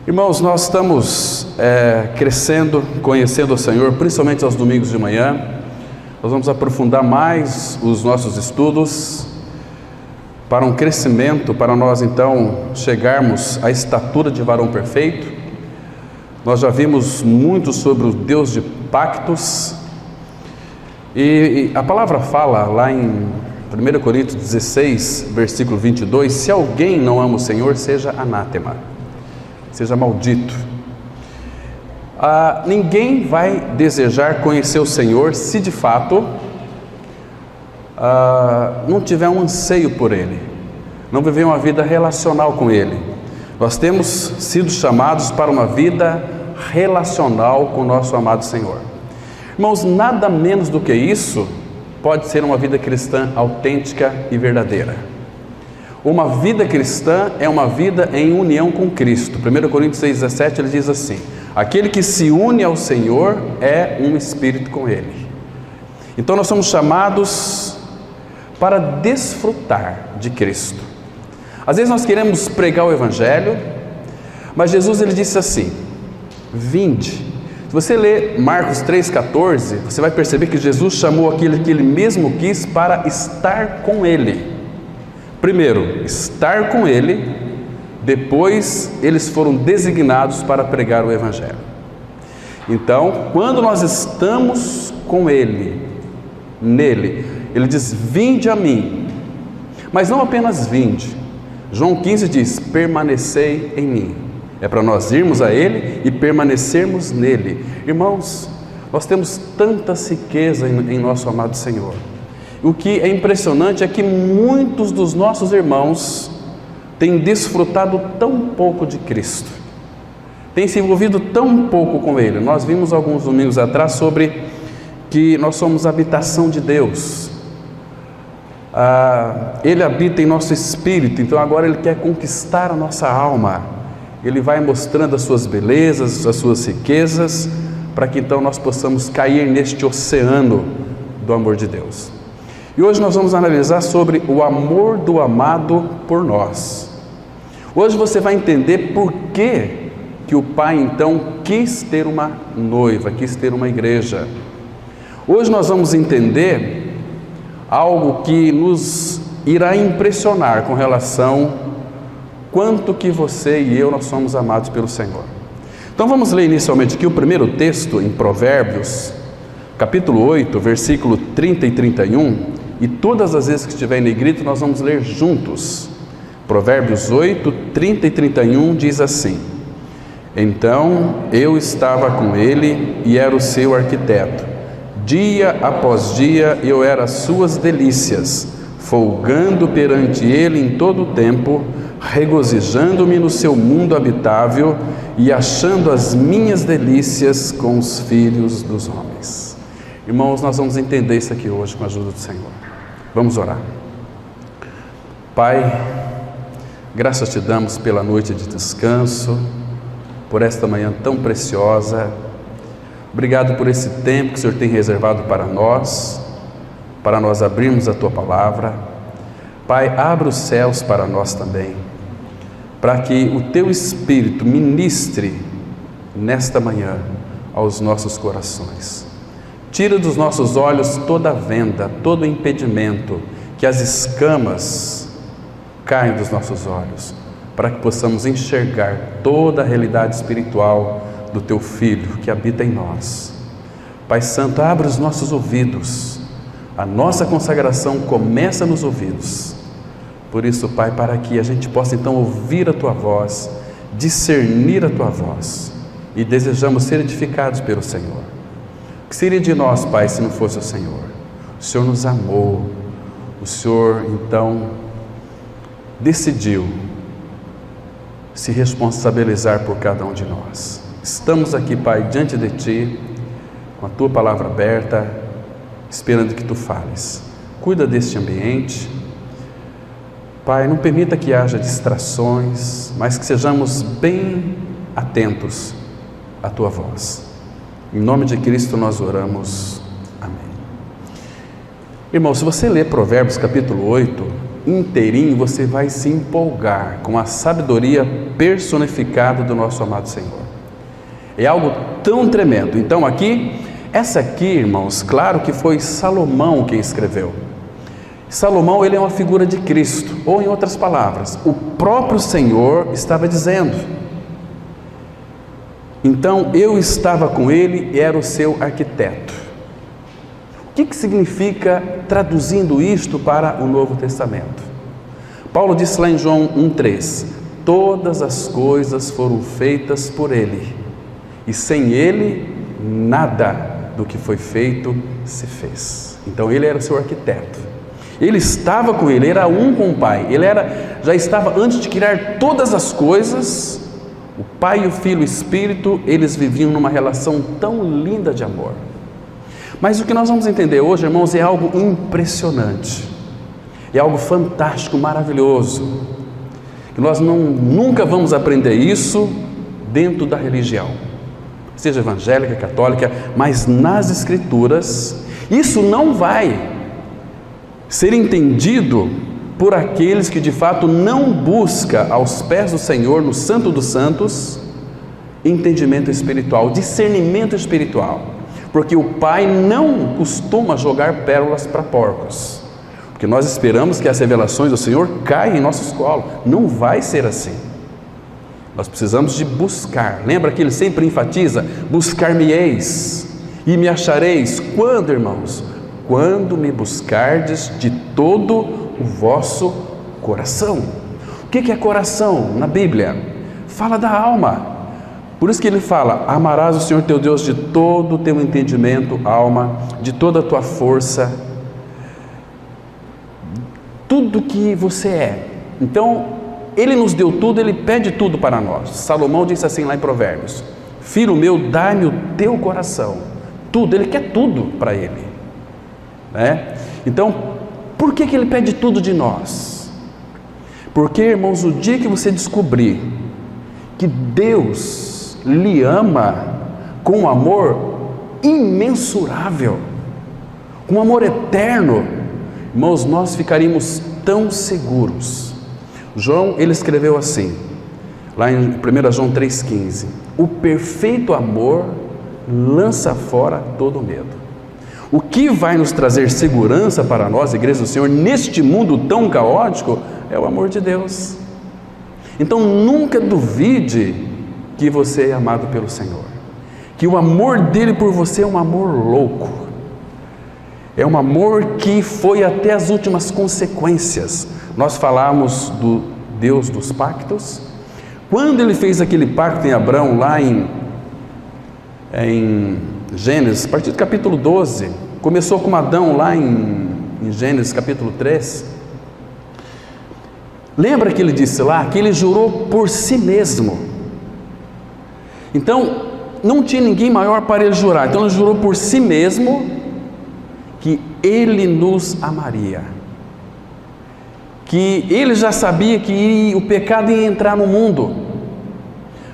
Irmãos, nós estamos crescendo, conhecendo o Senhor, principalmente aos domingos de manhã. Nós vamos aprofundar mais os nossos estudos para um crescimento, para nós então chegarmos à estatura de varão perfeito. Nós já vimos muito sobre o Deus de pactos, e a palavra fala lá em 1 Coríntios 16, versículo 22, se alguém não ama o Senhor, seja anátema, seja maldito. Ninguém vai desejar conhecer o Senhor se de fato não tiver um anseio por Ele, não viver uma vida relacional com Ele. Nós temos sido chamados para uma vida relacional com o nosso amado Senhor. Irmãos, nada menos do que isso pode ser uma vida cristã autêntica e verdadeira. Uma vida cristã é uma vida em união com Cristo. 1 Coríntios 6,17 ele diz assim: aquele que se une ao Senhor é um espírito com Ele. Então nós somos chamados para desfrutar de Cristo. Às vezes nós queremos pregar o Evangelho, mas Jesus ele disse assim: vinde. Se você ler Marcos 3,14, você vai perceber que Jesus chamou aquilo que Ele mesmo quis para estar com Ele. Primeiro, estar com Ele, depois eles foram designados para pregar o Evangelho. Então, quando nós estamos com Ele, nele, Ele diz: vinde a mim, mas não apenas vinde. João 15 diz: permanecei em mim. É para nós irmos a Ele e permanecermos nele. Irmãos, nós temos tanta riqueza em nosso amado Senhor. O que é impressionante é que muitos dos nossos irmãos têm desfrutado tão pouco de Cristo, têm se envolvido tão pouco com Ele. Nós vimos alguns domingos atrás sobre que nós somos a habitação de Deus. Ele habita em nosso espírito, então agora Ele quer conquistar a nossa alma. Ele vai mostrando as suas belezas, as suas riquezas, para que então nós possamos cair neste oceano do amor de Deus. E hoje nós vamos analisar sobre o amor do amado por nós. Hoje você vai entender por que o Pai então quis ter uma noiva, quis ter uma igreja. Hoje nós vamos entender algo que nos irá impressionar com relação quanto que você e eu nós somos amados pelo Senhor. Então vamos ler inicialmente aqui o primeiro texto em Provérbios, capítulo 8, versículo 30 e 31, e todas as vezes que estiver em negrito nós vamos ler juntos. Provérbios 8, 30 e 31 diz assim: então eu estava com ele e era o seu arquiteto, dia após dia eu era as suas delícias, folgando perante ele em todo o tempo, regozijando-me no seu mundo habitável e achando as minhas delícias com os filhos dos homens. Irmãos, nós vamos entender isso aqui hoje com a ajuda do Senhor. Vamos orar. Pai, graças te damos pela noite de descanso, por esta manhã tão preciosa. Obrigado por esse tempo que o Senhor tem reservado para nós abrirmos a Tua Palavra. Pai, abra os céus para nós também, para que o Teu Espírito ministre nesta manhã aos nossos corações. Tira dos nossos olhos toda a venda, todo o impedimento, que as escamas caem dos nossos olhos, para que possamos enxergar toda a realidade espiritual do Teu Filho que habita em nós. Pai Santo, abre os nossos ouvidos. A nossa consagração começa nos ouvidos. Por isso, Pai, para que a gente possa então ouvir a Tua voz, discernir a Tua voz, e desejamos ser edificados pelo Senhor. O que seria de nós, Pai, se não fosse o Senhor? O Senhor nos amou, o Senhor então decidiu se responsabilizar por cada um de nós. Estamos aqui, Pai, diante de Ti, com a Tua palavra aberta, esperando que Tu fales. Cuida deste ambiente. Pai, não permita que haja distrações, mas que sejamos bem atentos à Tua voz. Em nome de Cristo nós oramos. Amém. Irmão, se você ler Provérbios capítulo 8, inteirinho, você vai se empolgar com a sabedoria personificada do nosso amado Senhor. É algo tão tremendo. Então essa aqui, irmãos, claro que foi Salomão quem escreveu. Salomão, ele é uma figura de Cristo, ou em outras palavras, o próprio Senhor estava dizendo. Então, eu estava com ele e era o seu arquiteto. O que significa traduzindo isto para o Novo Testamento? Paulo disse lá em João 1,3: todas as coisas foram feitas por ele, e sem ele, nada do que foi feito se fez. Então, ele era o seu arquiteto. Ele estava com ele, era um com o Pai. Já estava, antes de criar todas as coisas, o Pai, o Filho e o Espírito, eles viviam numa relação tão linda de amor. Mas o que nós vamos entender hoje, irmãos, é algo impressionante, é algo fantástico, maravilhoso, que nós nunca vamos aprender isso dentro da religião, seja evangélica, católica, mas nas Escrituras, isso não vai ser entendido por aqueles que de fato não buscam aos pés do Senhor, no Santo dos Santos, entendimento espiritual, discernimento espiritual, porque o Pai não costuma jogar pérolas para porcos, porque nós esperamos que as revelações do Senhor caiam em nossos colos. Não vai ser assim. Nós precisamos de buscar. Lembra que ele sempre enfatiza: buscar-me-eis e me achareis. Quando, irmãos? Quando me buscardes de todo o vosso coração. O que é coração na Bíblia? Fala da alma. Por isso que ele fala: amarás o Senhor teu Deus de todo o teu entendimento, alma, de toda a tua força, tudo que você é. Então, ele nos deu tudo, ele pede tudo para nós. Salomão disse assim lá em Provérbios: filho meu, dá-me o teu coração. Tudo, ele quer tudo para ele. Então, por que ele pede tudo de nós? Porque, irmãos, o dia que você descobrir que Deus lhe ama com um amor imensurável, com um amor eterno, irmãos, nós ficaríamos tão seguros. João, ele escreveu assim, lá em 1 João 3,15: o perfeito amor lança fora todo medo. O que vai nos trazer segurança para nós, igreja do Senhor, neste mundo tão caótico, é o amor de Deus. Então nunca duvide que você é amado pelo Senhor, que o amor dele por você é um amor louco, é um amor que foi até as últimas consequências. Nós falamos do Deus dos pactos. Quando ele fez aquele pacto em Abraão, lá em Gênesis, a partir do capítulo 12, começou com Adão lá em Gênesis capítulo 3, lembra que ele disse lá, que ele jurou por si mesmo. Então, não tinha ninguém maior para ele jurar, então ele jurou por si mesmo, que ele nos amaria, que ele já sabia que o pecado ia entrar no mundo.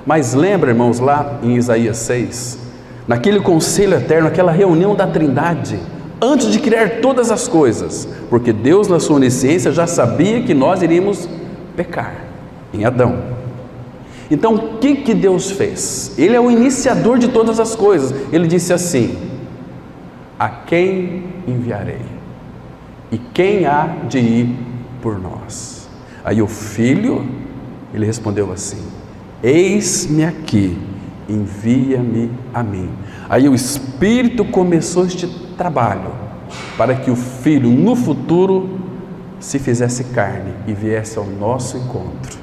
Mas lembra, irmãos, lá em Isaías 6, naquele conselho eterno, aquela reunião da Trindade, antes de criar todas as coisas, porque Deus, na sua onisciência, já sabia que nós iríamos pecar em Adão. Então, o que Deus fez? Ele é o iniciador de todas as coisas. Ele disse assim: a quem enviarei? E quem há de ir por nós? Aí o Filho, ele respondeu assim: eis-me aqui, envia-me a mim. Aí o Espírito começou este trabalho, para que o Filho no futuro se fizesse carne e viesse ao nosso encontro.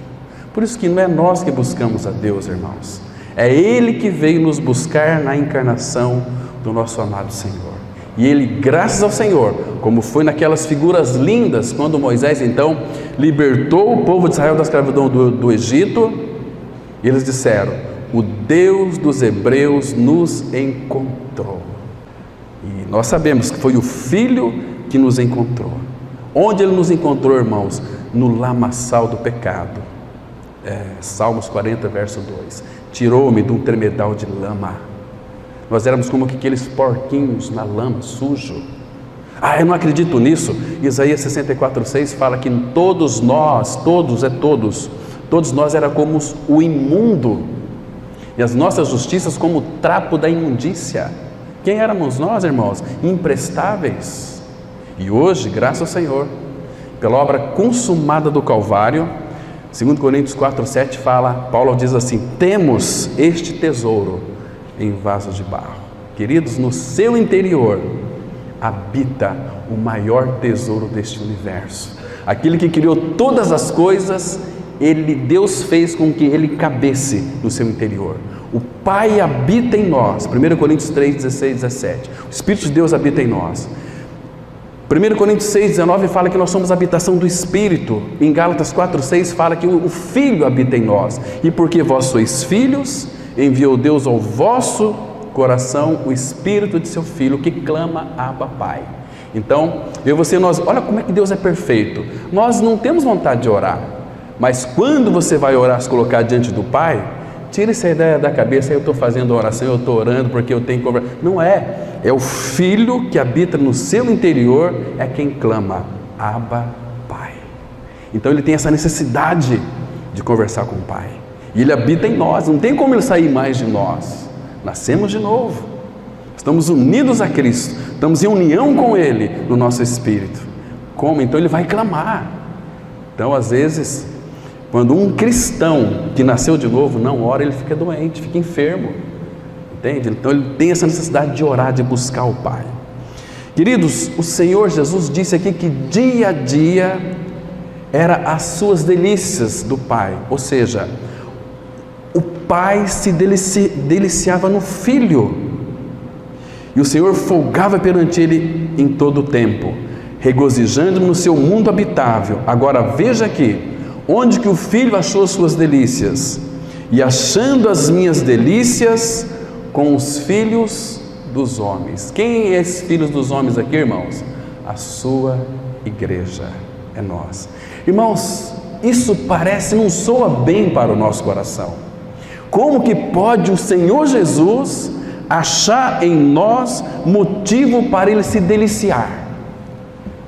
Por isso que não é nós que buscamos a Deus, irmãos, é Ele que veio nos buscar na encarnação do nosso amado Senhor. E Ele, graças ao Senhor, como foi naquelas figuras lindas, quando Moisés então libertou o povo de Israel da escravidão do Egito, eles disseram: o Deus dos Hebreus nos encontrou. E nós sabemos que foi o Filho que nos encontrou. Onde Ele nos encontrou, irmãos? No lamaçal do pecado. Salmos 40, verso 2. Tirou-me de um tremedal de lama. Nós éramos como aqueles porquinhos na lama, sujo. Eu não acredito nisso. Isaías 64:6 fala que todos nós, todos nós era como o imundo, e as nossas justiças como o trapo da imundícia. Quem éramos nós, irmãos? Imprestáveis. E hoje, graças ao Senhor, pela obra consumada do Calvário, 2 Coríntios 4:7 fala, Paulo diz assim: temos este tesouro em vasos de barro. Queridos, no seu interior habita o maior tesouro deste universo. Aquele que criou todas as coisas, Deus fez com que ele cabesse no seu interior. O Pai habita em nós. 1 Coríntios 3:16, 17. O Espírito de Deus habita em nós. 1 Coríntios 6:19 fala que nós somos habitação do Espírito. Em Gálatas 4:6 fala que o Filho habita em nós. E porque vós sois filhos, enviou Deus ao vosso coração o Espírito de seu Filho, que clama: Abba, Pai. Então, olha como é que Deus é perfeito. Nós não temos vontade de orar, mas quando você vai orar, se colocar diante do Pai, tira essa ideia da cabeça: eu estou fazendo oração, eu estou orando porque eu tenho que conversar. Não é. É o Filho que habita no seu interior, é quem clama: Abba, Pai. Então ele tem essa necessidade de conversar com o Pai. E ele habita em nós, não tem como ele sair mais de nós. Nascemos de novo, estamos unidos a Cristo, estamos em união com Ele no nosso espírito. Como? Então ele vai clamar. Então, às vezes, quando um cristão que nasceu de novo não ora, ele fica doente, fica enfermo, entende? Então ele tem essa necessidade de orar, de buscar o Pai. Queridos, o Senhor Jesus disse aqui que dia a dia era as suas delícias do Pai, ou seja, o Pai se deliciava no Filho, e o Senhor folgava perante Ele em todo o tempo, regozijando no seu mundo habitável. Agora veja aqui, onde que o Filho achou as suas delícias? E achando as minhas delícias com os filhos dos homens. Quem é esses filhos dos homens aqui, irmãos? A sua igreja, é nós. Irmãos, isso não soa bem para o nosso coração. Como que pode o Senhor Jesus achar em nós motivo para Ele se deliciar?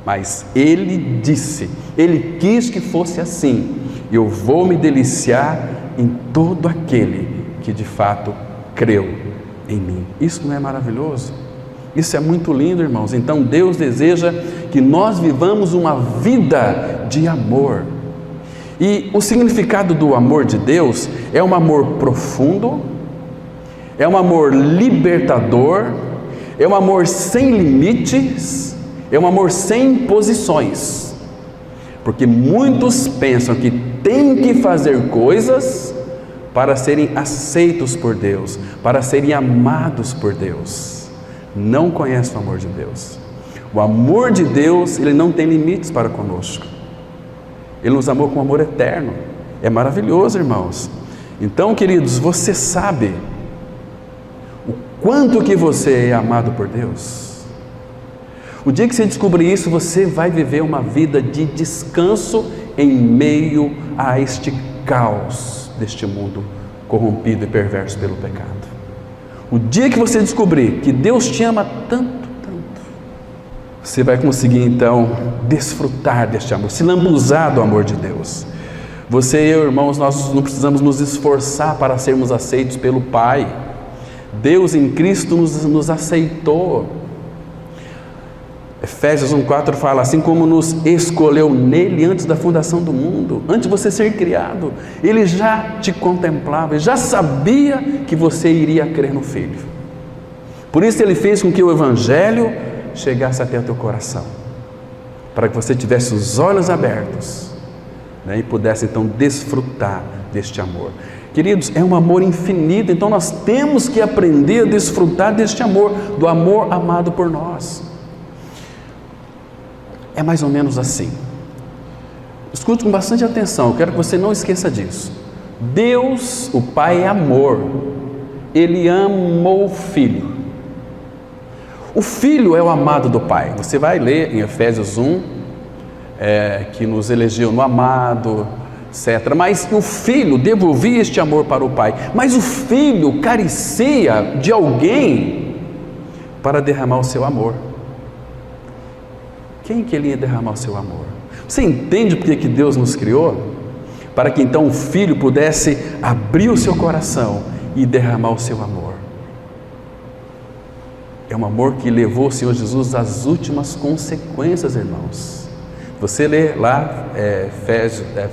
Mas Ele disse, Ele quis que fosse assim: eu vou me deliciar em todo aquele que de fato creu em mim. Isso não é maravilhoso? Isso é muito lindo, irmãos. Então Deus deseja que nós vivamos uma vida de amor. E o significado do amor de Deus é um amor profundo, é um amor libertador, é um amor sem limites, é um amor sem imposições. Porque muitos pensam que têm que fazer coisas para serem aceitos por Deus, para serem amados por Deus. Não conhecem o amor de Deus. O amor de Deus, ele não tem limites para conosco. Ele nos amou com amor eterno. É maravilhoso, irmãos. Então, queridos, você sabe o quanto que você é amado por Deus? O dia que você descobrir isso, você vai viver uma vida de descanso em meio a este caos deste mundo corrompido e perverso pelo pecado. O dia que você descobrir que Deus te ama tanto, você vai conseguir então desfrutar deste amor, se lambuzar do amor de Deus. Você e eu, irmãos, nós não precisamos nos esforçar para sermos aceitos pelo Pai. Deus em Cristo nos aceitou. Efésios 1:4 fala: assim como nos escolheu nele antes da fundação do mundo, antes de você ser criado, Ele já te contemplava, Ele já sabia que você iria crer no Filho. Por isso Ele fez com que o Evangelho chegasse até o teu coração, para que você tivesse os olhos abertos, e pudesse então desfrutar deste amor. Queridos, é um amor infinito, então nós temos que aprender a desfrutar deste amor, do amor amado por nós. É mais ou menos assim. Escute com bastante atenção, eu quero que você não esqueça disso. Deus, o Pai, é amor. Ele amou o Filho. O Filho é o amado do Pai. Você vai ler em Efésios 1, que nos elegeu no amado, etc. Mas o Filho devolvia este amor para o Pai. Mas o Filho carecia de alguém para derramar o seu amor. quem que Ele ia derramar o seu amor? Você entende por que Deus nos criou? Para que então o Filho pudesse abrir o seu coração e derramar o seu amor. É um amor que levou o Senhor Jesus às últimas consequências, irmãos. Você lê lá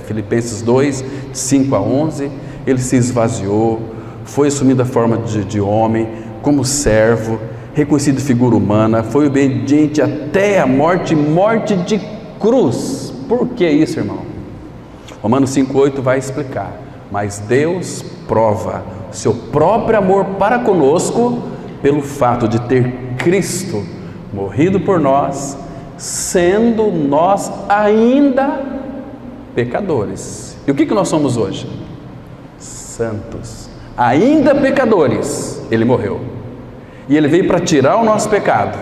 Filipenses 2, 5 a 11, Ele se esvaziou, foi assumindo a forma de homem, como servo, reconhecido figura humana, foi obediente até a morte de cruz. Por que isso, irmão? Romanos 5,8 vai explicar. Mas Deus prova o seu próprio amor para conosco pelo fato de ter Cristo morrido por nós, sendo nós ainda pecadores. E o que nós somos hoje? Santos. Ainda pecadores, Ele morreu. E Ele veio para tirar o nosso pecado.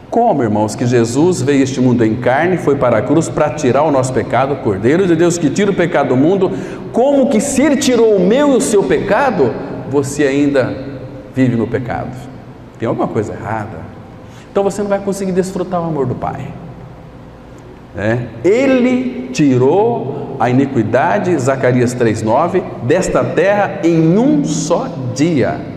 Como, irmãos, que Jesus veio a este mundo em carne, foi para a cruz para tirar o nosso pecado, o Cordeiro de Deus que tira o pecado do mundo, como que se Ele tirou o meu e o seu pecado, você ainda vive no pecado? Tem alguma coisa errada? Então você não vai conseguir desfrutar o amor do Pai. Ele tirou a iniquidade, Zacarias 3,9, desta terra em um só dia.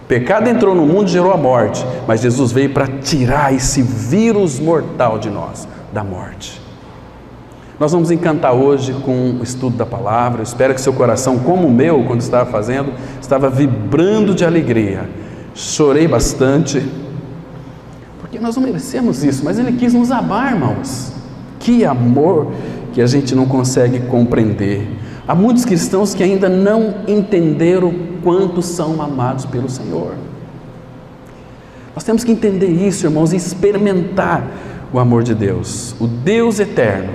Pecado entrou no mundo e gerou a morte, mas Jesus veio para tirar esse vírus mortal de nós, da morte. Nós vamos encantar hoje com o estudo da palavra. Eu espero que seu coração, como o meu, quando estava fazendo, estava vibrando de alegria. Chorei bastante, porque nós não merecemos isso, mas Ele quis nos amar, irmãos. Que amor que a gente não consegue compreender. Há muitos cristãos que ainda não entenderam quanto são amados pelo Senhor. Nós temos que entender isso, irmãos, e experimentar o amor de Deus. O Deus eterno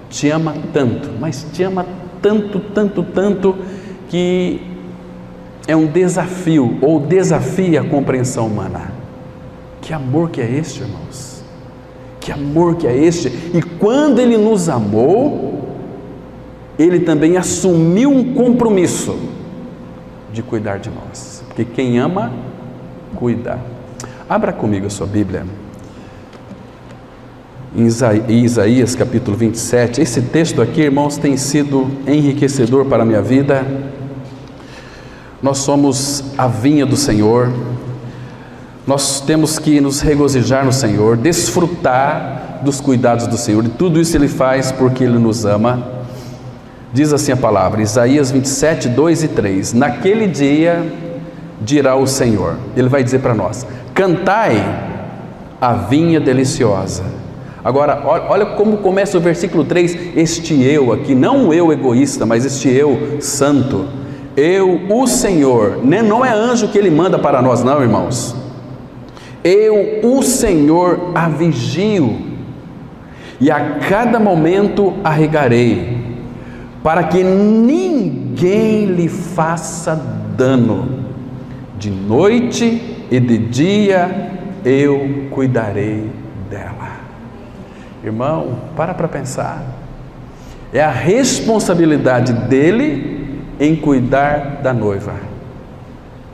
te ama tanto, mas te ama tanto, tanto, tanto, que é um desafio, ou desafia a compreensão humana. Que amor que é este, irmãos? Que amor que é este? E quando Ele nos amou, Ele também assumiu um compromisso de cuidar de nós, porque quem ama, cuida. Abra comigo a sua Bíblia, em Isaías capítulo 27, esse texto aqui, irmãos, tem sido enriquecedor para a minha vida. Nós somos a vinha do Senhor, nós temos que nos regozijar no Senhor, desfrutar dos cuidados do Senhor, e tudo isso Ele faz porque Ele nos ama. Diz assim a palavra, Isaías 27, 2 e 3, naquele dia dirá o Senhor, Ele vai dizer para nós, cantai a vinha deliciosa. Agora, olha como começa o versículo 3, este eu aqui, não o eu egoísta, mas este eu santo, eu, o Senhor, não é anjo que Ele manda para nós não, irmãos, eu, o Senhor, a vigio, e a cada momento a regarei, para que ninguém lhe faça dano, de noite e de dia eu cuidarei dela. Irmão, para pensar, é a responsabilidade dele em cuidar da noiva.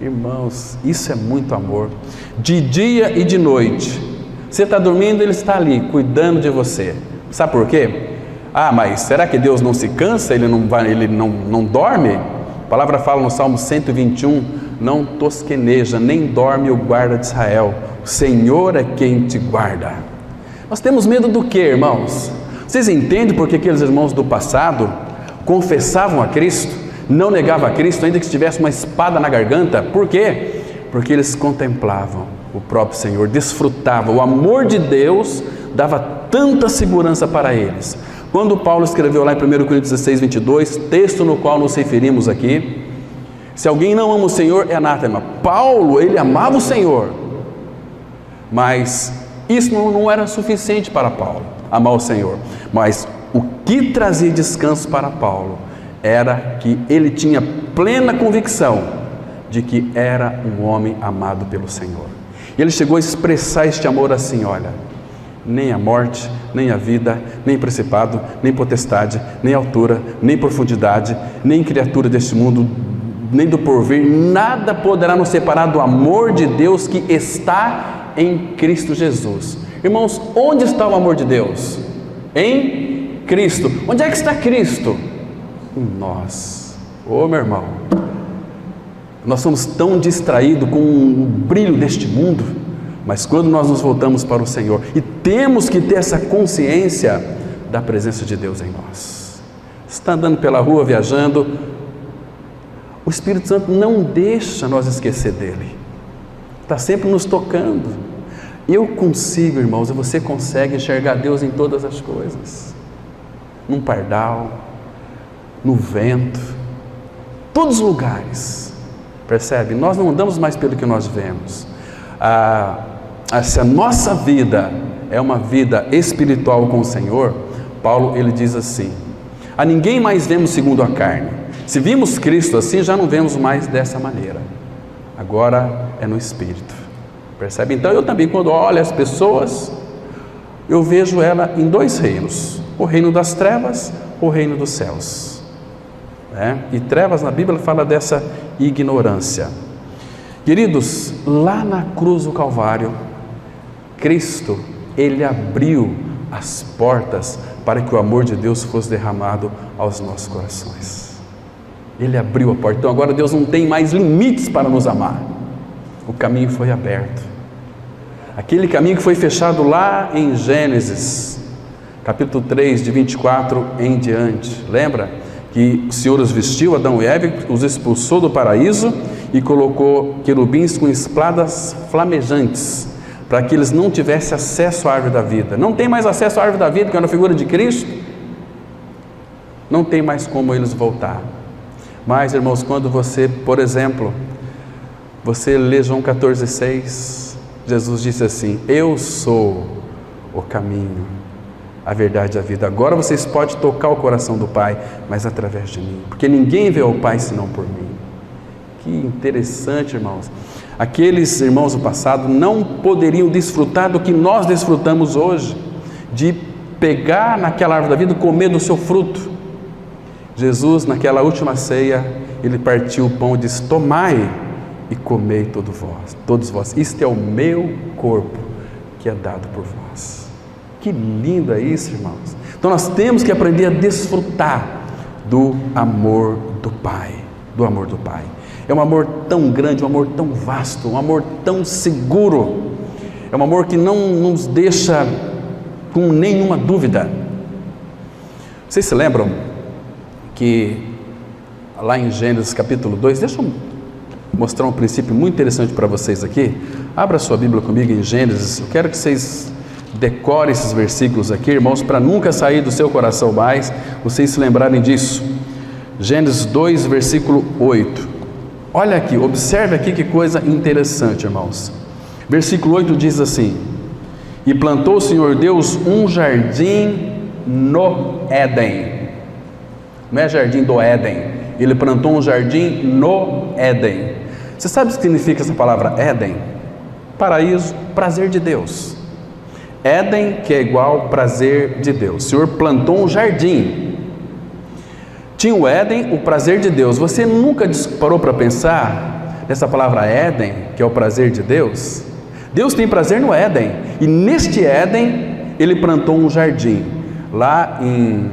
Irmãos, isso é muito amor, de dia e de noite, você está dormindo, Ele está ali, cuidando de você. Sabe por quê? Ah, mas será que Deus não se cansa? Ele não dorme? A palavra fala no Salmo 121, não tosqueneja, nem dorme o guarda de Israel. O Senhor é quem te guarda. Nós temos medo do que, irmãos? Vocês entendem por que aqueles irmãos do passado confessavam a Cristo, não negavam a Cristo, ainda que estivesse uma espada na garganta? Por quê? Porque eles contemplavam o próprio Senhor, desfrutavam. O amor de Deus dava tanta segurança para eles. Quando Paulo escreveu lá em 1 Coríntios 16, 22, texto no qual nos referimos aqui, se alguém não ama o Senhor, é anátema. Paulo, ele amava o Senhor, mas isso não era suficiente para Paulo, amar o Senhor. Mas o que trazia descanso para Paulo era que ele tinha plena convicção de que era um homem amado pelo Senhor. Ele chegou a expressar este amor assim, olha, nem a morte, nem a vida, nem principado, nem potestade, nem altura, nem profundidade, nem criatura deste mundo, nem do porvir, nada poderá nos separar do amor de Deus que está em Cristo Jesus. Irmãos, onde está o amor de Deus? Em Cristo. Onde é que está Cristo? Em nós. Ô meu irmão, nós somos tão distraídos com o brilho deste mundo, mas quando nós nos voltamos para o Senhor, e temos que ter essa consciência da presença de Deus em nós. Você está andando pela rua, viajando, o Espírito Santo não deixa nós esquecer dele, está sempre nos tocando. Eu consigo, irmãos, e você consegue enxergar Deus em todas as coisas, num pardal, no vento, todos os lugares, percebe? Nós não andamos mais pelo que nós vemos. Se a nossa vida é uma vida espiritual com o Senhor, Paulo ele diz assim: a ninguém mais vemos segundo a carne. Se vimos Cristo assim, já não vemos mais dessa maneira, agora é no Espírito, percebe? Então eu também, quando olho as pessoas, eu vejo ela em dois reinos: o reino das trevas, o reino dos céus, e trevas na Bíblia fala dessa ignorância. Queridos, lá na cruz do Calvário, Cristo, ele abriu as portas para que o amor de Deus fosse derramado aos nossos corações. Ele abriu a porta. Então agora Deus não tem mais limites para nos amar. O caminho foi aberto. Aquele caminho que foi fechado lá em Gênesis, capítulo 3, de 24 em diante. Lembra que o Senhor os vestiu, Adão e Eva, os expulsou do paraíso e colocou querubins com espadas flamejantes, para que eles não tivessem acesso à árvore da vida. Não tem mais acesso à árvore da vida, que é uma figura de Cristo. Não tem mais como eles voltar. Mas, irmãos, quando você, por exemplo, você lê João 14,6, Jesus disse assim: eu sou o caminho, a verdade e a vida. Agora vocês podem tocar o coração do Pai, mas através de mim, porque ninguém vê o Pai senão por mim. Que interessante, irmãos. Aqueles irmãos do passado não poderiam desfrutar do que nós desfrutamos hoje, de pegar naquela árvore da vida e comer do seu fruto. Jesus, naquela última ceia, ele partiu o pão e disse: tomai e comei todos vós, isto é o meu corpo que é dado por vós. Que lindo é isso, irmãos. Então nós temos que aprender a desfrutar do amor do Pai, do amor do Pai. É um amor tão grande, um amor tão vasto, um amor tão seguro, é um amor que não nos deixa com nenhuma dúvida. Vocês se lembram que lá em Gênesis capítulo 2, deixa eu mostrar um princípio muito interessante para vocês aqui. Abra sua Bíblia comigo em Gênesis. Eu quero que vocês decorem esses versículos aqui, irmãos, para nunca sair do seu coração mais, vocês se lembrarem disso. Gênesis 2, versículo 8. Olha aqui, observe aqui que coisa interessante, irmãos. Versículo 8 diz assim: e plantou o Senhor Deus um jardim no Éden. Não é jardim do Éden, ele plantou um jardim no Éden. Você sabe o que significa essa palavra Éden? Paraíso, prazer de Deus. Éden, que é igual prazer de Deus. O Senhor plantou um jardim. Tinha o Éden, o prazer de Deus. Você nunca parou para pensar nessa palavra Éden, que é o prazer de Deus? Deus tem prazer no Éden, e neste Éden ele plantou um jardim. Lá em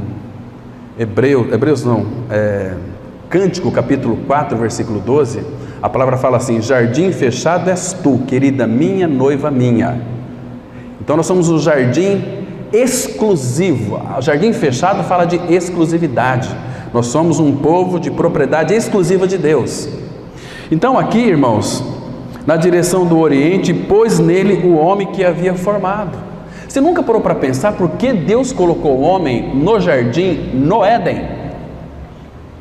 Cântico capítulo 4, versículo 12, a palavra fala assim: jardim fechado és tu, querida minha, noiva minha. Então nós somos o jardim exclusivo. O jardim fechado fala de exclusividade. Nós somos um povo de propriedade exclusiva de Deus. Então aqui, irmãos, na direção do Oriente, pôs nele o homem que havia formado. Você nunca parou para pensar por que Deus colocou o homem no jardim, no Éden?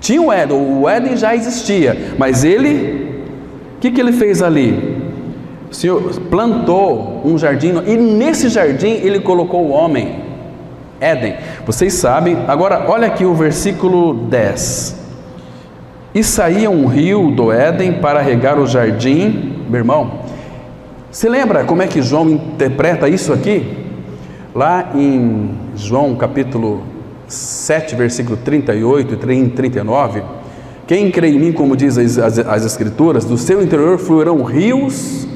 Tinha o Éden já existia, mas ele, o que ele fez ali? O Senhor plantou um jardim, e nesse jardim ele colocou o homem, Éden. Vocês sabem, agora olha aqui o versículo 10. E saía um rio do Éden para regar o jardim. Meu irmão, você lembra como é que João interpreta isso aqui? Lá em João capítulo 7, versículo 38 e 39, quem crê em mim, como diz as Escrituras, do seu interior fluirão rios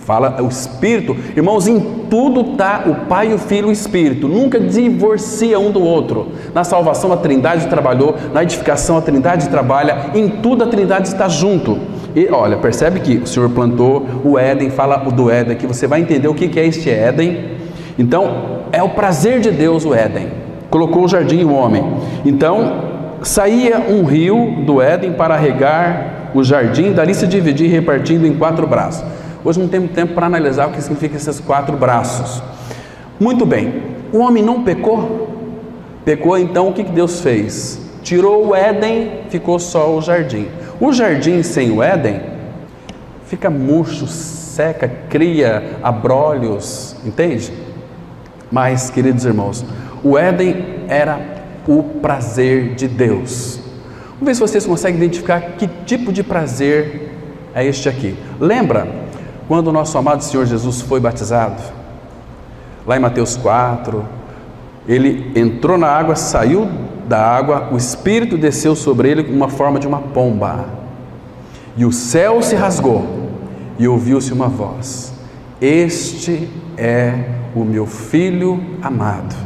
Fala o Espírito, irmãos, em tudo está o Pai, o Filho e o Espírito, nunca divorcia um do outro. Na salvação a Trindade trabalhou, na edificação a Trindade trabalha, em tudo a Trindade está junto. E olha, percebe que o Senhor plantou o Éden, fala do Éden aqui, você vai entender o que é este Éden. Então, é o prazer de Deus o Éden, colocou o jardim e o homem. Então, saía um rio do Éden para regar o jardim, dali se dividir repartindo em 4 braços. Hoje não temos tempo para analisar o que significa esses 4 braços. Muito bem, o homem não pecou? Pecou, então o que Deus fez? Tirou o Éden, ficou só o jardim. O jardim sem o Éden fica murcho, seca, cria abrolhos, entende? Mas, queridos irmãos, o Éden era o prazer de Deus. Vamos ver se vocês conseguem identificar que tipo de prazer é este aqui. Lembra quando o nosso amado Senhor Jesus foi batizado? Lá em Mateus 4, ele entrou na água, saiu da água, o Espírito desceu sobre ele uma forma de uma pomba, e o céu se rasgou, e ouviu-se uma voz: este é o meu Filho amado,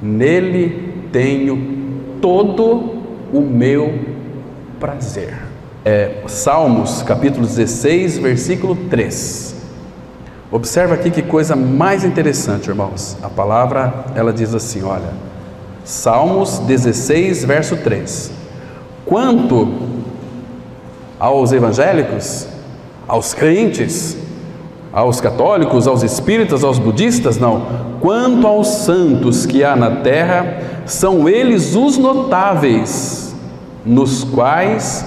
nele tenho todo o meu prazer. Salmos capítulo 16, versículo 3. Observa aqui que coisa mais interessante, irmãos. A palavra, ela diz assim, olha, Salmos 16, verso 3. Quanto aos evangélicos, aos crentes, aos católicos, aos espíritas, aos budistas, não. Quanto aos santos que há na terra, são eles os notáveis, nos quais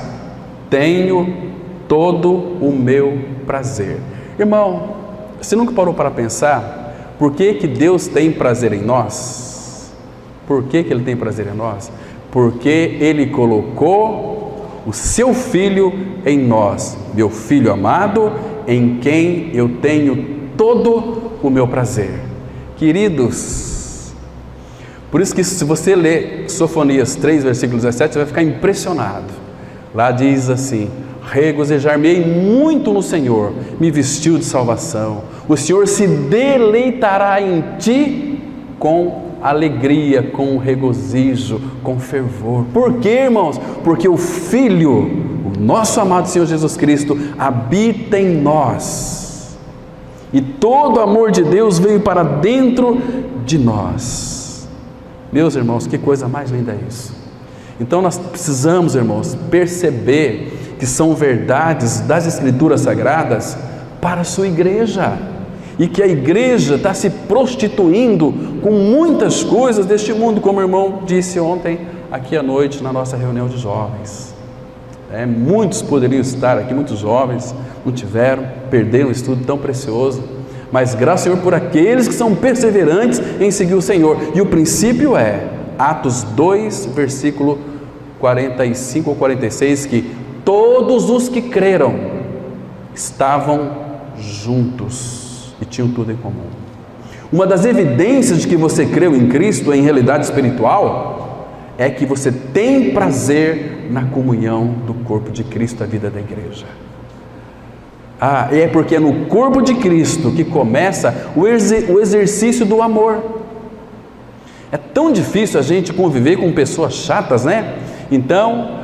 tenho todo o meu prazer. Irmão, você nunca parou para pensar por que Deus tem prazer em nós? Por que Ele tem prazer em nós? Porque Ele colocou o seu Filho em nós, meu Filho amado, em quem eu tenho todo o meu prazer. Queridos, por isso que se você ler Sofonias 3, versículo 17, você vai ficar impressionado. Lá diz assim: regozijar-me-ei muito no Senhor, me vestiu de salvação, o Senhor se deleitará em ti com alegria, com regozijo, com fervor. Por quê, irmãos? Porque o Filho, o nosso amado Senhor Jesus Cristo, habita em nós, e todo o amor de Deus veio para dentro de nós. Meus irmãos, que coisa mais linda é isso. Então nós precisamos, irmãos, perceber que são verdades das Escrituras Sagradas para a sua igreja, e que a igreja está se prostituindo com muitas coisas deste mundo, como o irmão disse ontem aqui à noite na nossa reunião de jovens. Muitos poderiam estar aqui, muitos jovens não tiveram, perderam um estudo tão precioso, mas graças ao Senhor por aqueles que são perseverantes em seguir o Senhor. E o princípio é Atos 2, versículo 45 ou 46, que todos os que creram estavam juntos e tinham tudo em comum. Uma das evidências de que você creu em Cristo em realidade espiritual é que você tem prazer na comunhão do corpo de Cristo, a vida da igreja. É porque é no corpo de Cristo que começa o exercício do amor. É tão difícil a gente conviver com pessoas chatas, né? Então,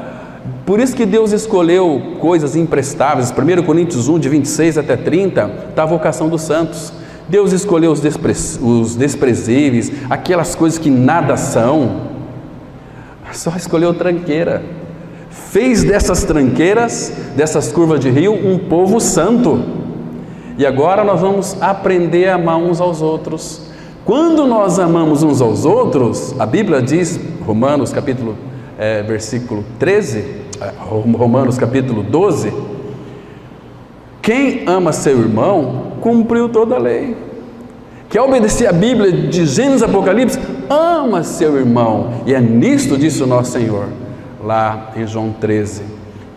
por isso que Deus escolheu coisas imprestáveis. 1 Coríntios 1, de 26 até 30, está a vocação dos santos. Deus escolheu os desprezíveis, aquelas coisas que nada são, só escolheu tranqueira. Fez dessas tranqueiras, dessas curvas de rio, um povo santo. E agora nós vamos aprender a amar uns aos outros. Quando nós amamos uns aos outros, a Bíblia diz, Romanos capítulo versículo 13, Romanos capítulo 12, quem ama seu irmão, cumpriu toda a lei. Quer obedecer a Bíblia de Gênesis e Apocalipse? Ama seu irmão. E é nisto, disse o nosso Senhor, lá em João 13,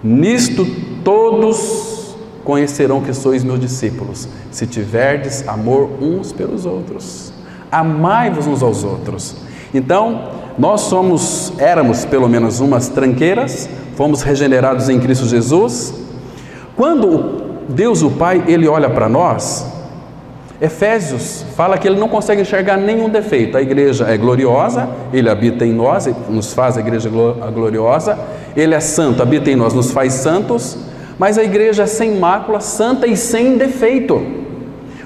nisto todos conhecerão que sois meus discípulos, se tiverdes amor uns pelos outros. Amai-vos uns aos outros. Então, nós éramos pelo menos umas tranqueiras, fomos regenerados em Cristo Jesus. Quando Deus o Pai, Ele olha para nós, Efésios fala que ele não consegue enxergar nenhum defeito. A igreja é gloriosa, ele habita em nós, nos faz a igreja gloriosa. Ele é santo, habita em nós, nos faz santos. Mas a igreja é sem mácula, santa e sem defeito.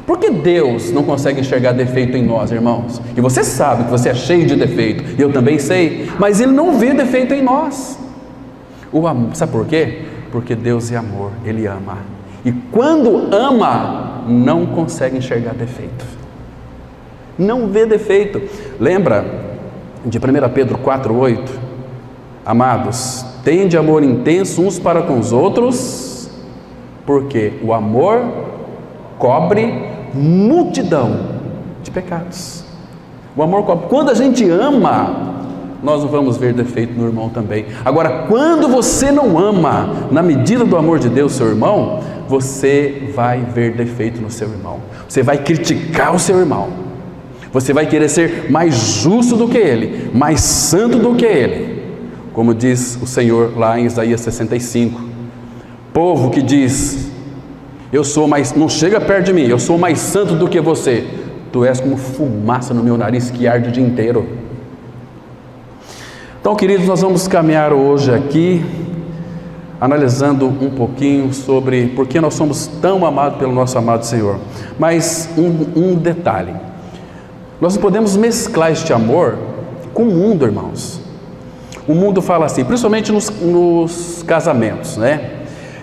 Por que Deus não consegue enxergar defeito em nós, irmãos? E você sabe que você é cheio de defeito, e eu também sei, mas Ele não vê defeito em nós. Sabe por quê? Porque Deus é amor, Ele ama. E quando ama, não consegue enxergar defeito. Não vê defeito. Lembra de 1 Pedro 4,8? Amados, tende amor intenso uns para com os outros, porque o amor cobre multidão de pecados. O amor cobre. Quando a gente ama, nós não vamos ver defeito no irmão também. Agora, quando você não ama, na medida do amor de Deus, seu irmão, você vai ver defeito no seu irmão. Você vai criticar o seu irmão. Você vai querer ser mais justo do que ele, mais santo do que ele. Como diz o Senhor lá em Isaías 65. Povo que diz: eu sou mais, não chega perto de mim, eu sou mais santo do que você. Tu és como fumaça no meu nariz que arde o dia inteiro. Então, queridos, nós vamos caminhar hoje aqui, analisando um pouquinho sobre por que nós somos tão amados pelo nosso amado Senhor. Mas um detalhe: nós não podemos mesclar este amor com o mundo, irmãos. O mundo fala assim, principalmente nos casamentos, né?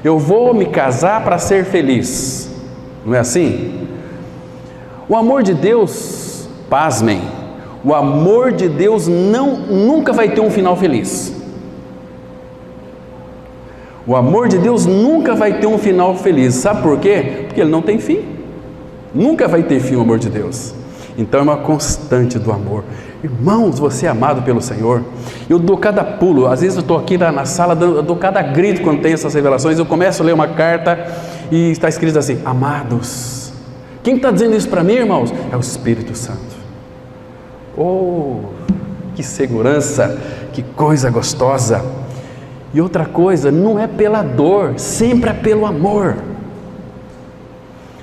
Eu vou me casar para ser feliz, não é assim? O amor de Deus, pasmem, o amor de Deus nunca vai ter um final feliz. O amor de Deus nunca vai ter um final feliz. Sabe por quê? Porque ele não tem fim. Nunca vai ter fim o amor de Deus. Então é uma constante do amor. Irmãos, você é amado pelo Senhor. Eu dou cada pulo. Às vezes eu estou aqui na sala, eu dou cada grito quando tem essas revelações. Eu começo a ler uma carta e está escrito assim: amados. Quem está dizendo isso para mim, irmãos? É o Espírito Santo. Oh, que segurança, que coisa gostosa. E outra coisa, não é pela dor, sempre é pelo amor.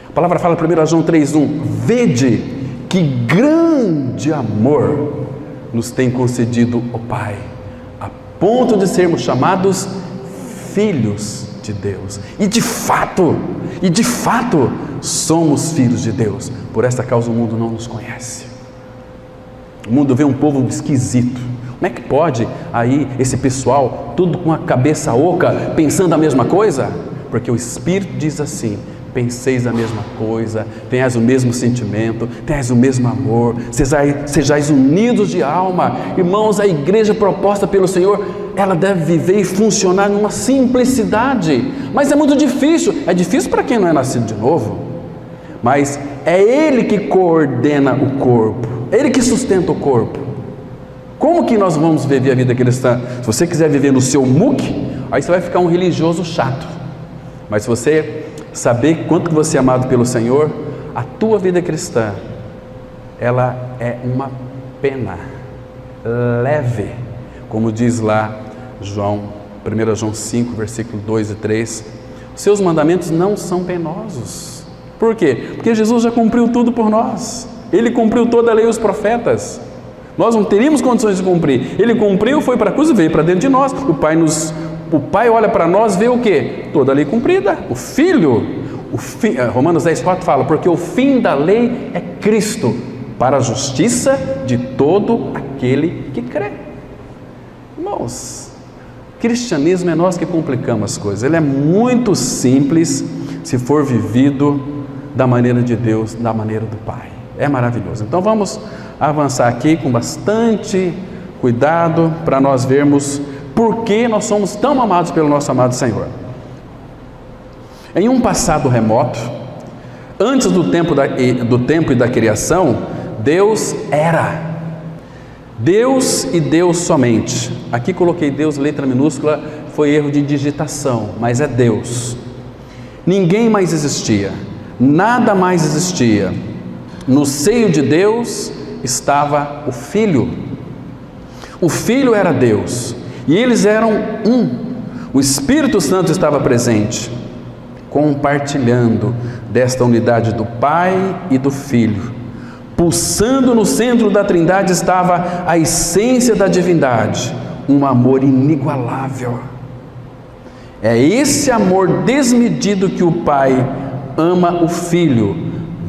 A palavra fala em 1 João 3,1: vede que grande amor nos tem concedido o Pai, a ponto de sermos chamados filhos de Deus. E de fato, somos filhos de Deus. Por essa causa o mundo não nos conhece. O mundo vê um povo esquisito. Como é que pode aí esse pessoal, tudo com a cabeça oca, pensando a mesma coisa? Porque o Espírito diz assim: penseis a mesma coisa, tenhais o mesmo sentimento, tenhais o mesmo amor, sejais unidos de alma. Irmãos, a igreja proposta pelo Senhor, ela deve viver e funcionar numa simplicidade, mas é muito difícil. É difícil para quem não é nascido de novo, mas é Ele que coordena o corpo, é Ele que sustenta o corpo. Como que nós vamos viver a vida cristã? Se você quiser viver no seu muque, aí você vai ficar um religioso chato. Mas se você saber quanto que você é amado pelo Senhor, a tua vida cristã, ela é uma pena leve, como diz lá 1 João 5, versículo 2 e 3, seus mandamentos não são penosos. Por quê? Porque Jesus já cumpriu tudo por nós. Ele cumpriu toda a lei e os profetas. Nós não teríamos condições de cumprir. Ele cumpriu, foi para a cruz e veio para dentro de nós. O Pai olha para nós, vê o quê? Toda a lei cumprida. O Filho, Romanos 10,4 fala: porque o fim da lei é Cristo, para a justiça de todo aquele que crê. Irmãos, cristianismo é nós que complicamos as coisas. Ele é muito simples se for vivido da maneira de Deus, da maneira do Pai. É maravilhoso. Então vamos avançar aqui com bastante cuidado para nós vermos por que nós somos tão amados pelo nosso amado Senhor. Em um passado remoto, antes do tempo e da criação, Deus era Deus e Deus somente. Aqui coloquei Deus, letra minúscula, foi erro de digitação, mas é Deus. Ninguém mais existia, nada mais existia. No seio de Deus estava o Filho. O Filho era Deus e eles eram um. O Espírito Santo estava presente. compartilhando desta unidade do Pai e do Filho. Pulsando no centro da Trindade estava a essência da divindade, um amor inigualável. É esse amor desmedido que o Pai ama o Filho,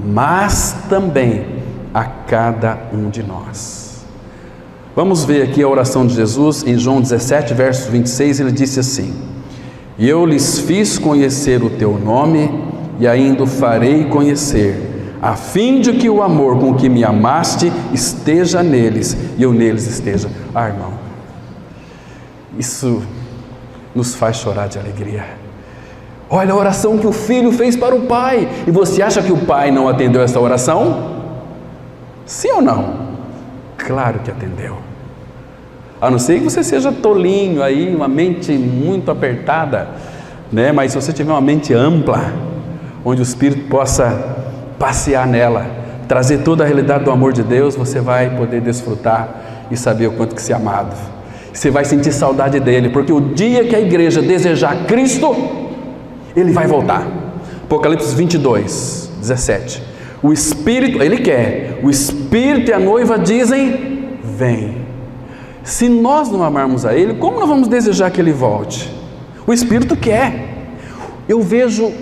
mas também a cada um de nós. Vamos ver aqui a oração de Jesus em João 17, verso 26, ele disse assim: e eu lhes fiz conhecer o teu nome e ainda o farei conhecer, a fim de que o amor com que me amaste esteja neles e eu neles esteja. Irmão, isso nos faz chorar de alegria. Olha a oração que o Filho fez para o Pai. E você acha que o Pai não atendeu essa oração? Sim ou não? Claro que atendeu. A não ser que você seja tolinho aí, uma mente muito apertada, né? Mas se você tiver uma mente ampla, onde o Espírito possa passear nela, trazer toda a realidade do amor de Deus, você vai poder desfrutar e saber o quanto que você é amado. Você vai sentir saudade dele, porque o dia que a igreja desejar Cristo, ele vai voltar. Apocalipse 22, 17. O Espírito, ele quer, o Espírito e a noiva dizem: vem. Se nós não amarmos a ele, como nós vamos desejar que ele volte? O Espírito quer. Eu vejo,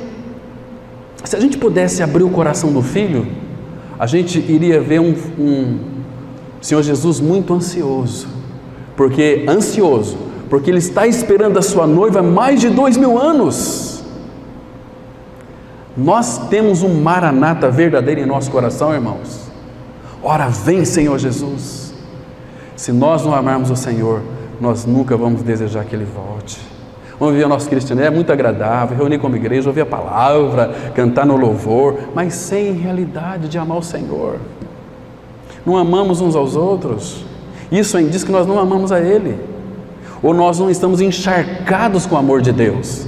se a gente pudesse abrir o coração do Filho, a gente iria ver um Senhor Jesus muito ansioso, porque ele está esperando a sua noiva há mais de 2000 anos. Nós temos um Maranata verdadeiro em nosso coração, irmãos. Ora vem, Senhor Jesus. Se nós não amarmos o Senhor, nós nunca vamos desejar que Ele volte. Vamos viver o nosso cristianismo, é muito agradável, reunir como igreja, ouvir a palavra, cantar no louvor, mas sem realidade de amar o Senhor. Não amamos uns aos outros. Isso aí diz que nós não amamos a Ele, ou nós não estamos encharcados com o amor de Deus.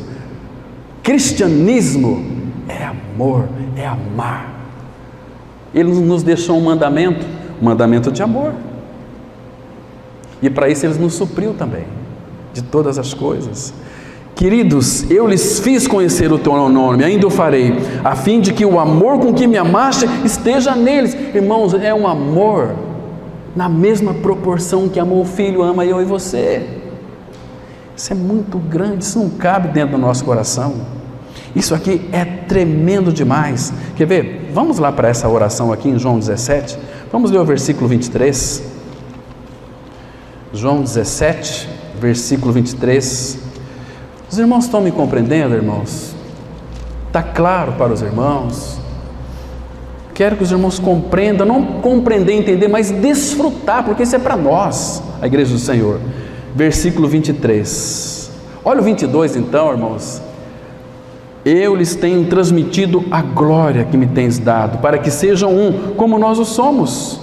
Cristianismo é amor, é amar. Ele nos deixou um mandamento de amor, e para isso Ele nos supriu também, de todas as coisas. Queridos, eu lhes fiz conhecer o teu nome, ainda o farei, a fim de que o amor com que me amaste esteja neles. Irmãos, é um amor na mesma proporção que amou o Filho, ama eu e você. Isso é muito grande, isso não cabe dentro do nosso coração. Isso aqui é tremendo demais. Quer ver? Vamos lá para essa oração aqui em João 17. Vamos ler o versículo 23. João 17, versículo 23. Os irmãos estão me compreendendo, irmãos? Está claro para os irmãos? Quero que os irmãos compreendam, não compreender, entender, mas desfrutar, porque isso é para nós, a igreja do Senhor. Versículo 23. Olha o 22 então, irmãos. Eu lhes tenho transmitido a glória que me tens dado, para que sejam um, como nós o somos.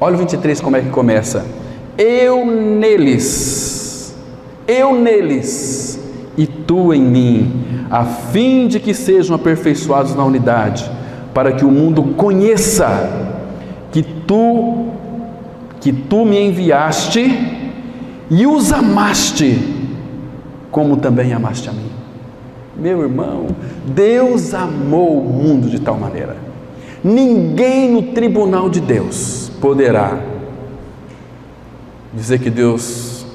Olha o 23 como é que começa. Eu neles, e tu em mim, a fim de que sejam aperfeiçoados na unidade, para que o mundo conheça que tu me enviaste e os amaste, como também amaste a mim. Meu irmão, Deus amou o mundo de tal maneira, ninguém no tribunal de Deus poderá dizer que Deus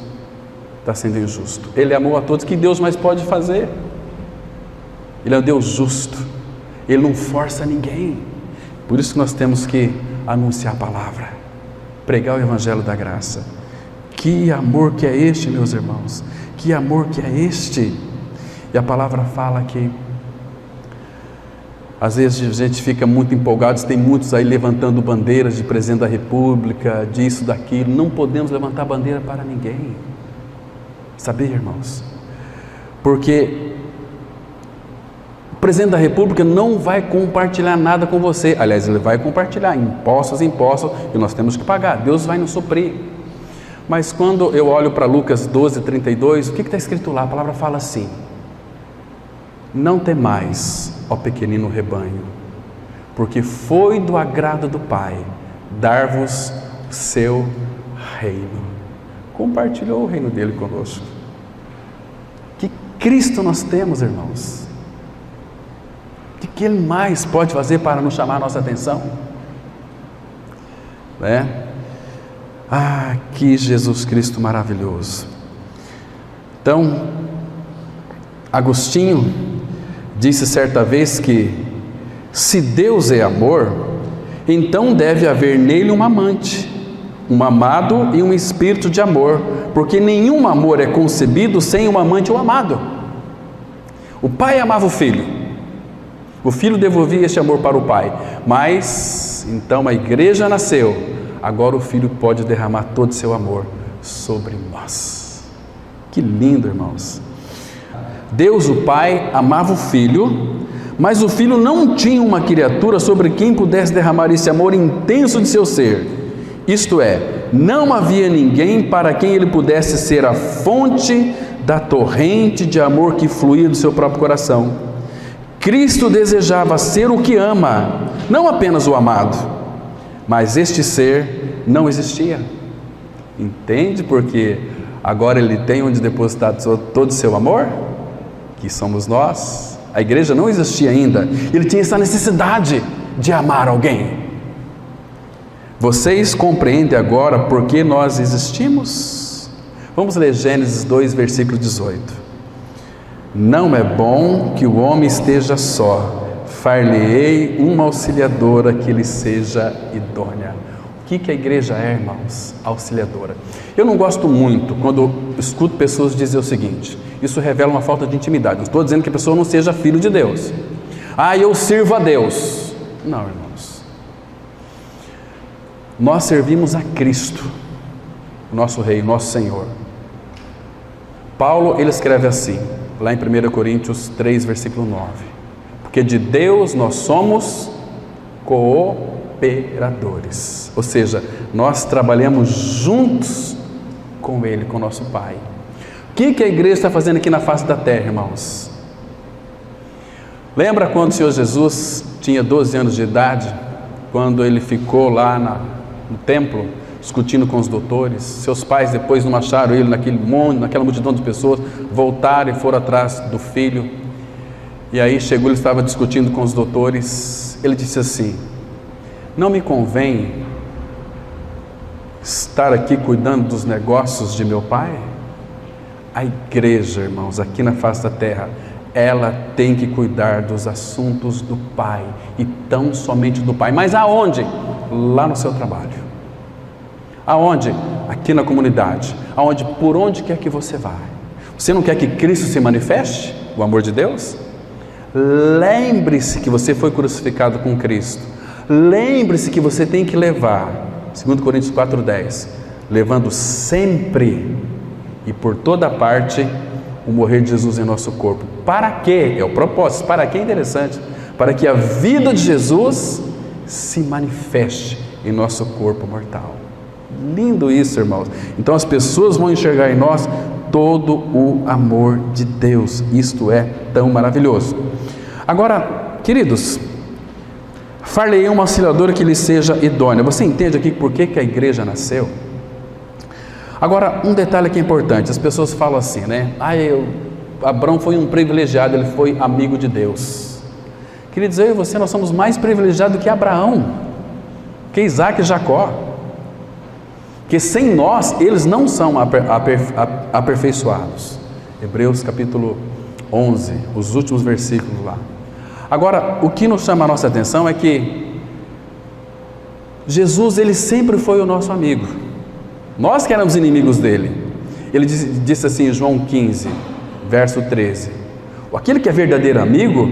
está sendo injusto. Ele amou a todos. Que Deus mais pode fazer? Ele é um Deus justo, Ele não força ninguém. Por isso que nós temos que anunciar a palavra, pregar o evangelho da graça. Que amor que é este, meus irmãos, que amor que é este. E a palavra fala que às vezes a gente fica muito empolgado, tem muitos aí levantando bandeiras de presidente da república, disso, daquilo. Não podemos levantar bandeira para ninguém, sabia, irmãos? Porque o presidente da república não vai compartilhar nada com você. Aliás, ele vai compartilhar impostos, e nós temos que pagar, Deus vai nos suprir. Mas quando eu olho para Lucas 12, 32, o que está escrito lá? A palavra fala assim: não temais, ó pequenino rebanho, porque foi do agrado do Pai dar-vos o seu reino. Compartilhou o reino dele conosco. Que Cristo nós temos, irmãos. O que Ele mais pode fazer para nos chamar a nossa atenção? Que Jesus Cristo maravilhoso. Então, Agostinho disse certa vez que, se Deus é amor, então deve haver nele um amante, um amado e um espírito de amor, porque nenhum amor é concebido sem um amante ou amado. O pai amava o filho devolvia este amor para o pai, mas então a igreja nasceu, agora o filho pode derramar todo o seu amor sobre nós. Que lindo, irmãos. Deus, o pai, amava o filho, mas o filho não tinha uma criatura sobre quem pudesse derramar esse amor intenso de seu ser. Isto é, não havia ninguém para quem ele pudesse ser a fonte da torrente de amor que fluía do seu próprio coração. Cristo desejava ser o que ama, não apenas o amado, mas este ser não existia. Entende? Porque agora ele tem onde depositar todo o seu amor, que somos nós. A igreja não existia ainda, ele tinha essa necessidade de amar alguém. Vocês compreendem agora por que nós existimos? Vamos ler Gênesis 2, versículo 18. Não é bom que o homem esteja só, far-lhe-ei uma auxiliadora que lhe seja idônea. O que a igreja é, irmãos? Auxiliadora. Eu não gosto muito quando escuto pessoas dizer o seguinte: isso revela uma falta de intimidade. Não estou dizendo que a pessoa não seja filho de Deus. Eu sirvo a Deus. Não, irmãos. Nós servimos a Cristo, o nosso Rei, o nosso Senhor. Paulo, ele escreve assim, lá em 1 Coríntios 3, versículo 9. Porque de Deus nós somos cooperadores. Ou seja, nós trabalhamos juntos com Ele, com o nosso Pai. O que a igreja está fazendo aqui na face da terra, irmãos? Lembra quando o Senhor Jesus tinha 12 anos de idade, quando ele ficou lá no templo, discutindo com os doutores? Seus pais depois não acharam ele naquela multidão de pessoas, voltaram e foram atrás do filho, e aí chegou, ele estava discutindo com os doutores, ele disse assim: não me convém estar aqui cuidando dos negócios de meu pai? A igreja, irmãos, aqui na face da terra, ela tem que cuidar dos assuntos do Pai, e tão somente do Pai. Mas aonde? Lá no seu trabalho. Aonde? Aqui na comunidade. Aonde? Por onde quer que você vá. Você não quer que Cristo se manifeste? O amor de Deus? Lembre-se que você foi crucificado com Cristo. Lembre-se que você tem que levar, 2 Coríntios 4,10, levando sempre e por toda parte o morrer de Jesus em nosso corpo. Para quê? É o propósito. Para quê? É interessante. Para que a vida de Jesus se manifeste em nosso corpo mortal. Lindo isso, irmãos. Então as pessoas vão enxergar em nós todo o amor de Deus. Isto é tão maravilhoso. Agora, queridos, far-lhe-ei uma auxiliadora que lhe seja idônea. Você entende aqui por que a igreja nasceu? Agora, um detalhe aqui importante. As pessoas falam assim, né? Abraão foi um privilegiado, ele foi amigo de Deus. Queridos, eu e você, nós somos mais privilegiados que Abraão, que Isaac e Jacó. Que sem nós, eles não são aperfeiçoados. Hebreus capítulo 11, os últimos versículos lá. Agora, o que nos chama a nossa atenção é que Jesus, ele sempre foi o nosso amigo. Nós que éramos inimigos dele. Ele disse assim em João 15, verso 13: aquele que é verdadeiro amigo,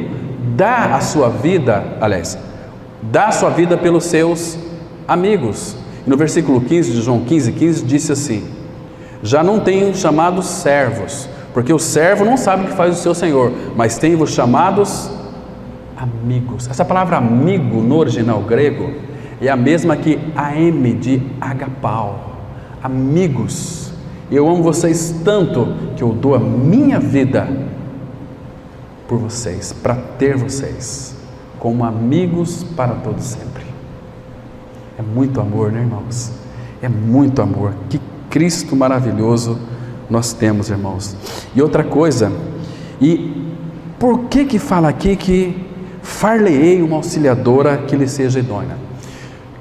dá a sua vida pelos seus amigos. E no versículo 15 de João 15, disse assim: já não tenho chamados servos, porque o servo não sabe o que faz o seu senhor, mas tenho-vos chamados amigos. Essa palavra amigo no original grego é a mesma que am de agapau, amigos. Eu amo vocês tanto que eu dou a minha vida por vocês, para ter vocês como amigos para todo sempre. É muito amor, né, irmãos? É muito amor. Que Cristo maravilhoso nós temos, irmãos. E outra coisa, e por que fala aqui que far-lhe-ei uma auxiliadora que lhe seja idônea.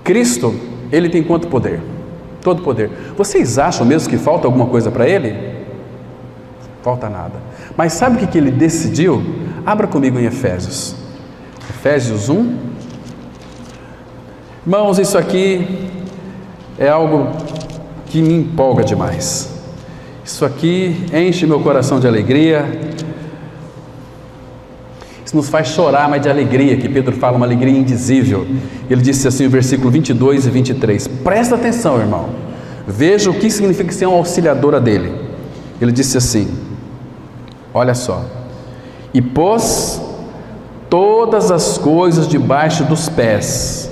Cristo, Ele tem quanto poder? Todo poder. Vocês acham mesmo que falta alguma coisa para Ele? Falta nada. Mas sabe o que Ele decidiu? Abra comigo em Efésios. Efésios 1. Irmãos, isso aqui é algo que me empolga demais. Isso aqui enche meu coração de alegria. Isso nos faz chorar, mas de alegria, que Pedro fala, uma alegria indizível. Ele disse assim, no versículo 22 e 23. Presta atenção, irmão. Veja o que significa ser uma auxiliadora dele. Ele disse assim, olha só. E pôs todas as coisas debaixo dos pés.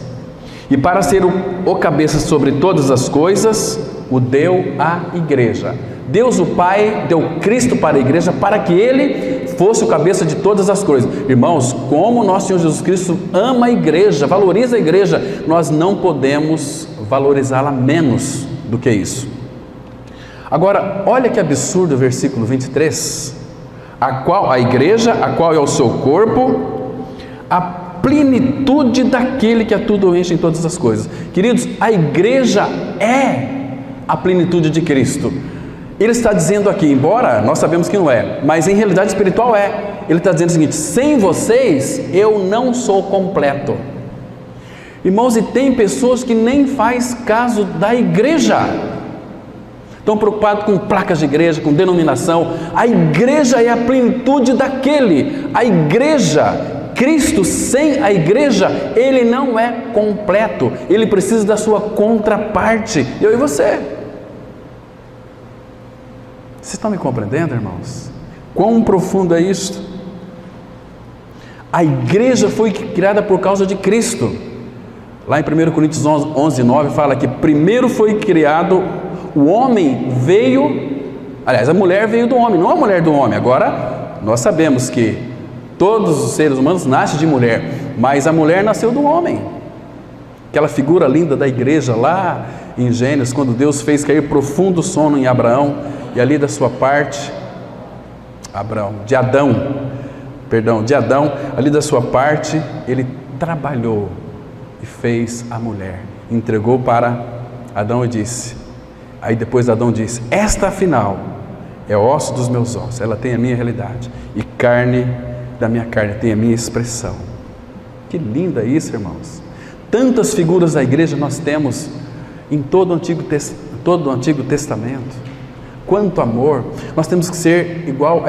E para ser o cabeça sobre todas as coisas, o deu à igreja. Deus o Pai deu Cristo para a igreja, para que Ele fosse o cabeça de todas as coisas. Irmãos, como nosso Senhor Jesus Cristo ama a igreja, valoriza a igreja, nós não podemos valorizá-la menos do que isso. Agora, olha que absurdo o versículo 23. A igreja, a qual é o seu corpo, a plenitude daquele que a tudo enche em todas as coisas. Queridos, a igreja é a plenitude de Cristo. Ele está dizendo aqui, embora nós sabemos que não é, mas em realidade espiritual é. Ele está dizendo o seguinte: sem vocês eu não sou completo. Irmãos, e tem pessoas que nem faz caso da igreja. Estão preocupados com placas de igreja, com denominação. A igreja é a plenitude daquele. A igreja, Cristo sem a igreja, Ele não é completo. Ele precisa da sua contraparte, eu e você. Vocês estão me compreendendo, irmãos? Quão profundo é isto? A igreja foi criada por causa de Cristo. Lá em 1 Coríntios 11:9 fala que primeiro foi criado, o homem veio, aliás, a mulher veio do homem, não a mulher do homem. Agora, nós sabemos que todos os seres humanos nascem de mulher, mas a mulher nasceu do homem. Aquela figura linda da igreja lá em Gênesis, quando Deus fez cair profundo sono em Abraão, e ali da sua parte, de Adão, ali da sua parte, ele trabalhou e fez a mulher, entregou para Adão e disse, aí depois Adão disse, esta afinal é osso dos meus ossos, ela tem a minha realidade, e carne da minha carne, tem a minha expressão. Que linda isso, irmãos. Tantas figuras da igreja nós temos em todo o Antigo Testamento. Quanto amor. Nós temos que ser igual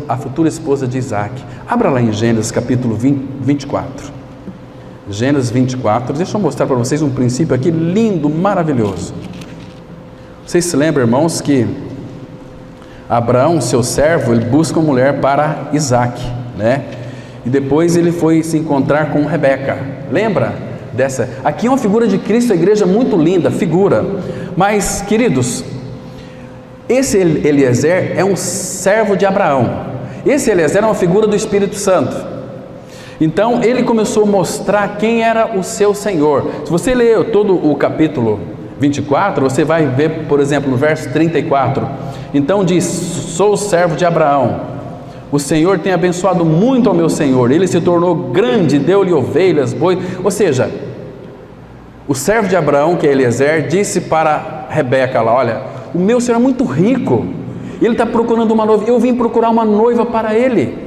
a futura esposa de Isaac. Abra lá em Gênesis capítulo 24. Gênesis 24, deixa eu mostrar para vocês um princípio aqui lindo, maravilhoso. Vocês se lembram, irmãos, que Abraão, seu servo, ele busca uma mulher para Isaac, né? E depois ele foi se encontrar com Rebeca. Lembra dessa? Aqui é uma figura de Cristo, a igreja muito linda, figura. Mas, queridos, esse Eliezer é um servo de Abraão. Esse Eliezer é uma figura do Espírito Santo. Então ele começou a mostrar quem era o seu Senhor. Se você ler todo o capítulo 24, você vai ver, por exemplo, no verso 34. Então diz, sou servo de Abraão. O Senhor tem abençoado muito ao meu Senhor. Ele se tornou grande, deu-lhe ovelhas, bois. Ou seja, o servo de Abraão, que é Eliezer, disse para Rebeca lá, olha, o meu Senhor é muito rico, ele está procurando uma noiva, eu vim procurar uma noiva para ele.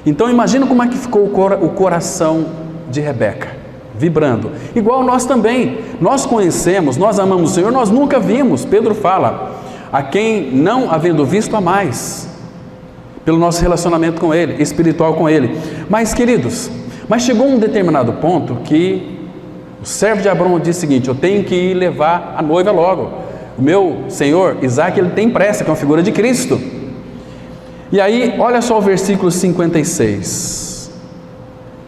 Então imagina como é que ficou o coração de Rebeca, vibrando. Igual nós também, nós conhecemos, nós amamos o Senhor, nós nunca vimos. Pedro fala, a quem não havendo visto a mais, pelo nosso relacionamento com Ele, espiritual com Ele. Mas queridos, chegou um determinado ponto que o servo de Abraão disse o seguinte, eu tenho que ir levar a noiva logo. O meu Senhor, Isaac, ele tem pressa, que é uma figura de Cristo. E aí, olha só o versículo 56.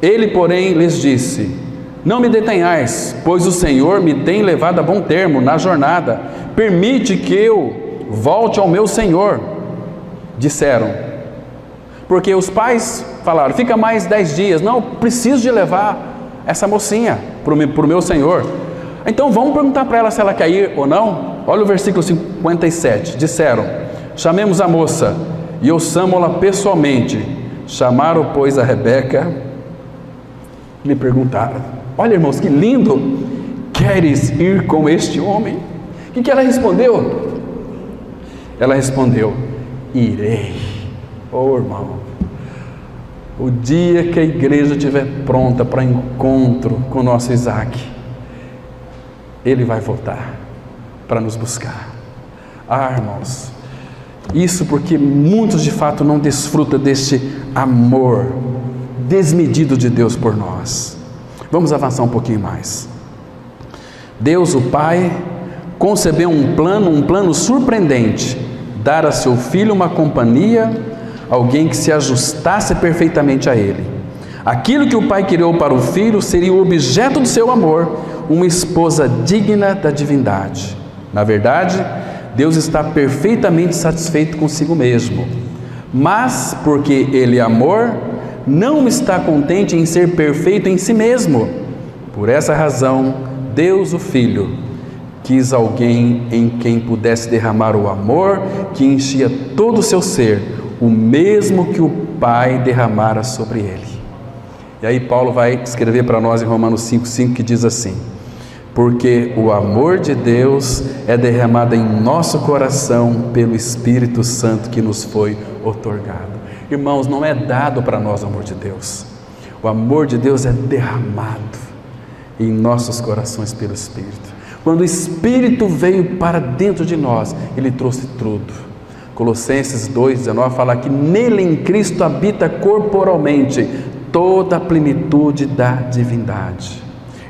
Ele, porém, lhes disse, não me detenhais, pois o Senhor me tem levado a bom termo na jornada. Permite que eu volte ao meu Senhor. Disseram. Porque os pais falaram, fica mais 10 dias. Não, preciso de levar essa mocinha para o meu Senhor. Então vamos perguntar para ela se ela quer ir ou não. Olha o versículo 57, disseram, chamemos a moça, e ouçamo-la pessoalmente. Chamaram, pois, a Rebeca e lhe perguntaram: olha, irmãos, que lindo! Queres ir com este homem? O que ela respondeu? Ela respondeu: irei. Oh, irmão, o dia que a igreja estiver pronta para encontro com o nosso Isaac, ele vai voltar para nos buscar. Ah, irmãos, isso porque muitos de fato não desfrutam deste amor desmedido de Deus por nós. Vamos avançar um pouquinho mais. Deus, o Pai, concebeu um plano surpreendente: dar a seu filho uma companhia, alguém que se ajustasse perfeitamente a ele. Aquilo que o Pai criou para o Filho seria o objeto do seu amor, uma esposa digna da divindade. Na verdade, Deus está perfeitamente satisfeito consigo mesmo, mas porque Ele é amor, não está contente em ser perfeito em si mesmo. Por essa razão, Deus, o Filho, quis alguém em quem pudesse derramar o amor que enchia todo o seu ser, o mesmo que o Pai derramara sobre ele. E aí Paulo vai escrever para nós em Romanos 5,5, que diz assim: porque o amor de Deus é derramado em nosso coração pelo Espírito Santo que nos foi outorgado. Irmãos, não é dado para nós o amor de Deus. O amor de Deus é derramado em nossos corações pelo Espírito. Quando o Espírito veio para dentro de nós, Ele trouxe tudo. Colossenses 2,19 fala que nele, em Cristo, habita corporalmente toda a plenitude da divindade.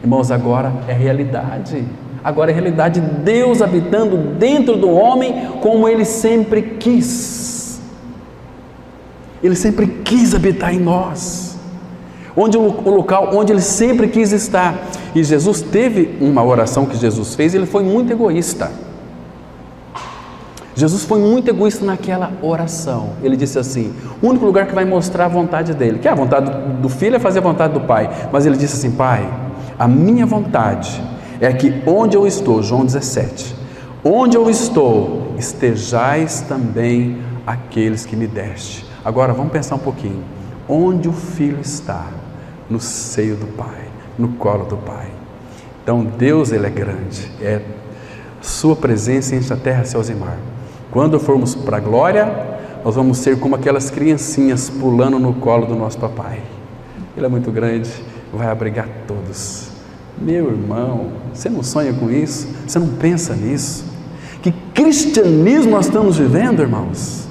Irmãos, agora é realidade. Agora é realidade, Deus habitando dentro do homem como Ele sempre quis. Ele sempre quis habitar em nós. O local onde Ele sempre quis estar. E Jesus teve uma oração que Jesus fez, Ele foi muito egoísta. Jesus foi muito egoísta naquela oração. Ele disse assim: o único lugar que vai mostrar a vontade dele, que a vontade do Filho é fazer a vontade do Pai, mas Ele disse assim: Pai, a minha vontade é que onde eu estou, João 17, onde eu estou, estejais também aqueles que me deste. Agora vamos pensar um pouquinho. Onde o Filho está? No seio do Pai, no colo do Pai. Então Deus, Ele é grande, é sua presença enche a terra, céus e mar. Quando formos para a glória, nós vamos ser como aquelas criancinhas pulando no colo do nosso papai. Ele é muito grande, vai abrigar todos. Meu irmão, você não sonha com isso? Você não pensa nisso? Que cristianismo nós estamos vivendo, irmãos?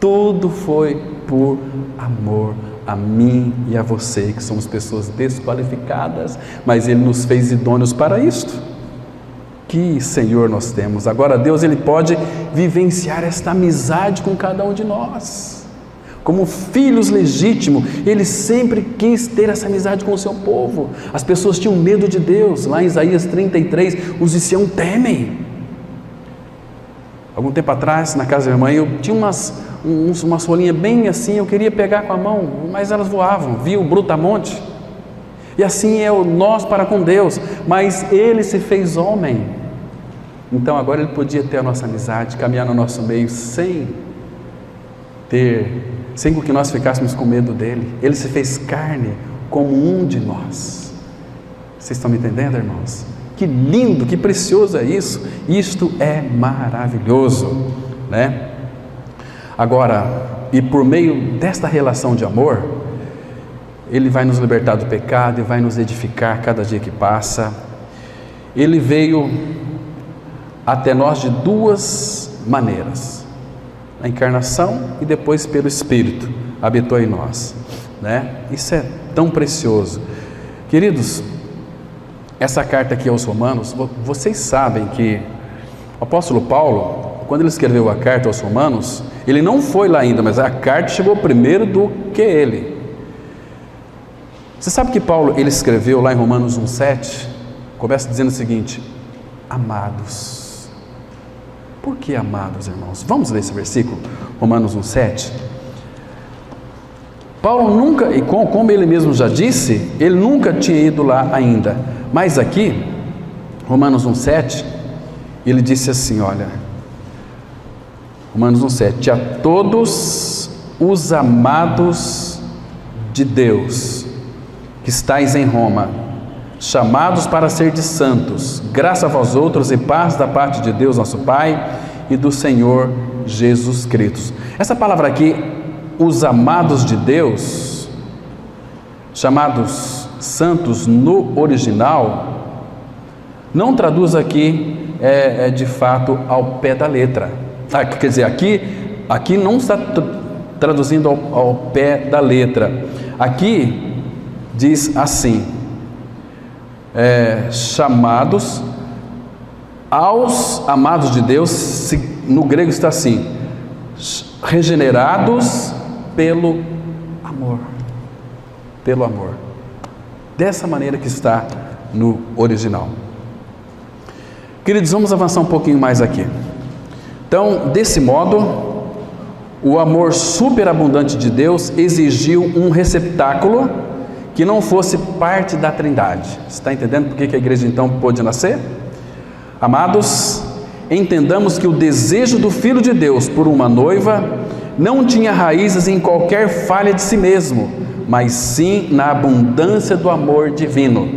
Tudo foi por amor a mim e a você, que somos pessoas desqualificadas, mas Ele nos fez idôneos para isto. Que Senhor nós temos. Agora Deus, Ele pode vivenciar esta amizade com cada um de nós. Como filhos legítimos, Ele sempre quis ter essa amizade com o seu povo. As pessoas tinham medo de Deus. Lá em Isaías 33, os de Sião temem. Algum tempo atrás, na casa da minha mãe, eu tinha umas folhinhas bem assim, eu queria pegar com a mão, mas elas voavam, via o brutamonte. E assim é o nós para com Deus, mas Ele se fez homem. Então agora Ele podia ter a nossa amizade, caminhar no nosso meio sem que nós ficássemos com medo dEle. Ele se fez carne como um de nós. Vocês estão me entendendo, irmãos? Que lindo, que precioso é isso. Isto é maravilhoso, né? Agora, e por meio desta relação de amor, Ele vai nos libertar do pecado e vai nos edificar cada dia que passa. Ele veio até nós de duas maneiras: a encarnação e depois pelo Espírito habitou em nós, né? Isso é tão precioso, queridos. Essa carta aqui aos Romanos, vocês sabem que o apóstolo Paulo, quando ele escreveu a carta aos Romanos, ele não foi lá ainda, mas a carta chegou primeiro do que ele. Você sabe que Paulo, ele escreveu lá em Romanos 1,7, começa dizendo o seguinte: amados. Por que amados, irmãos? Vamos ler esse versículo, Romanos 1,7. Paulo nunca, e como ele mesmo já disse, ele nunca tinha ido lá ainda, mas aqui, Romanos 1,7, ele disse assim, olha, Romanos 1,7, a todos os amados de Deus, que estáis em Roma, chamados para ser de santos, graça a vós outros e paz da parte de Deus nosso Pai e do Senhor Jesus Cristo. Essa palavra aqui, os amados de Deus, chamados santos no original, não traduz aqui de fato ao pé da letra. Quer dizer, aqui não está traduzindo ao pé da letra. Aqui diz assim: chamados aos amados de Deus, no grego está assim: regenerados pelo amor. Pelo amor. Dessa maneira que está no original. Queridos, vamos avançar um pouquinho mais aqui. Então, desse modo, o amor superabundante de Deus exigiu um receptáculo que não fosse parte da Trindade. Você está entendendo por que a igreja então pôde nascer? Amados, entendamos que o desejo do Filho de Deus por uma noiva não tinha raízes em qualquer falha de si mesmo, mas sim na abundância do amor divino.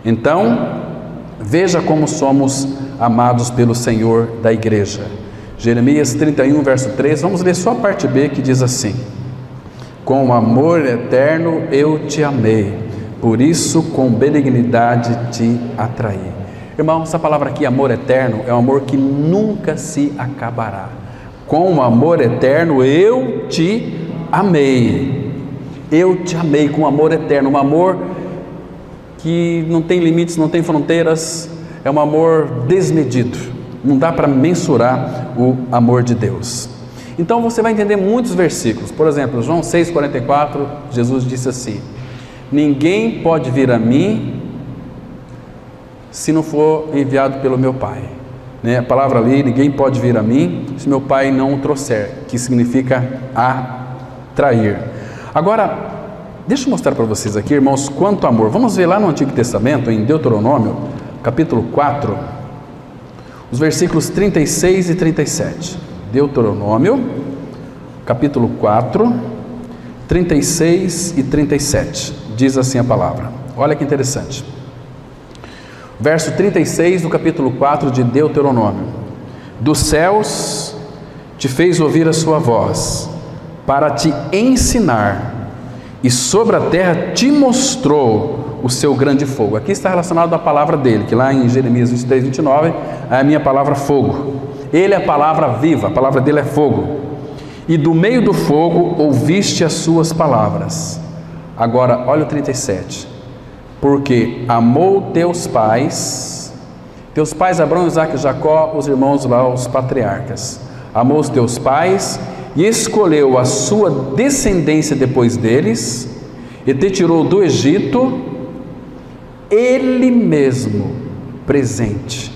Então, veja como somos amados pelo Senhor da igreja. Jeremias 31, verso 3, vamos ler só a parte B, que diz assim: com amor eterno eu te amei, por isso com benignidade te atraí. Irmão, essa palavra aqui, amor eterno, é um amor que nunca se acabará. Com amor eterno eu te amei. Eu te amei com amor eterno, um amor que não tem limites, não tem fronteiras, é um amor desmedido, não dá para mensurar o amor de Deus. Então você vai entender muitos versículos. Por exemplo, João 6,44, Jesus disse assim: ninguém pode vir a mim se não for enviado pelo meu Pai. A palavra ali, ninguém pode vir a mim se meu Pai não o trouxer, que significa atrair. Agora, deixa eu mostrar para vocês aqui, irmãos, quanto amor. Vamos ver lá no Antigo Testamento, em Deuteronômio, capítulo 4, os versículos 36 e 37. Deuteronômio, capítulo 4, 36 e 37. Diz assim a palavra. Olha que interessante. Verso 36 do capítulo 4 de Deuteronômio: dos céus te fez ouvir a sua voz, para te ensinar, e sobre a terra te mostrou o seu grande fogo. Aqui está relacionado à palavra dele, que lá em Jeremias 23, 29, é a minha palavra fogo. Ele é a palavra viva, a palavra dele é fogo. E do meio do fogo ouviste as suas palavras. Agora, olha o 37. Porque amou teus pais Abraão, Isaque e Jacó, os irmãos lá, os patriarcas. Amou os teus pais e escolheu a sua descendência depois deles, e te tirou do Egito, ele mesmo presente,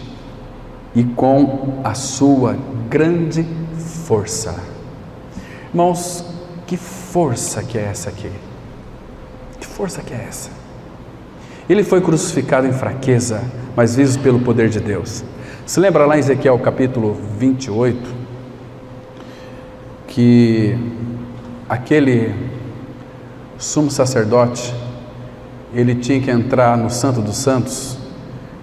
e com a sua grande força. Irmãos, que força que é essa aqui? Que força que é essa? Ele foi crucificado em fraqueza, mas vivo pelo poder de Deus. Se lembra lá em Ezequiel capítulo 28, que aquele sumo sacerdote, ele tinha que entrar no Santo dos Santos,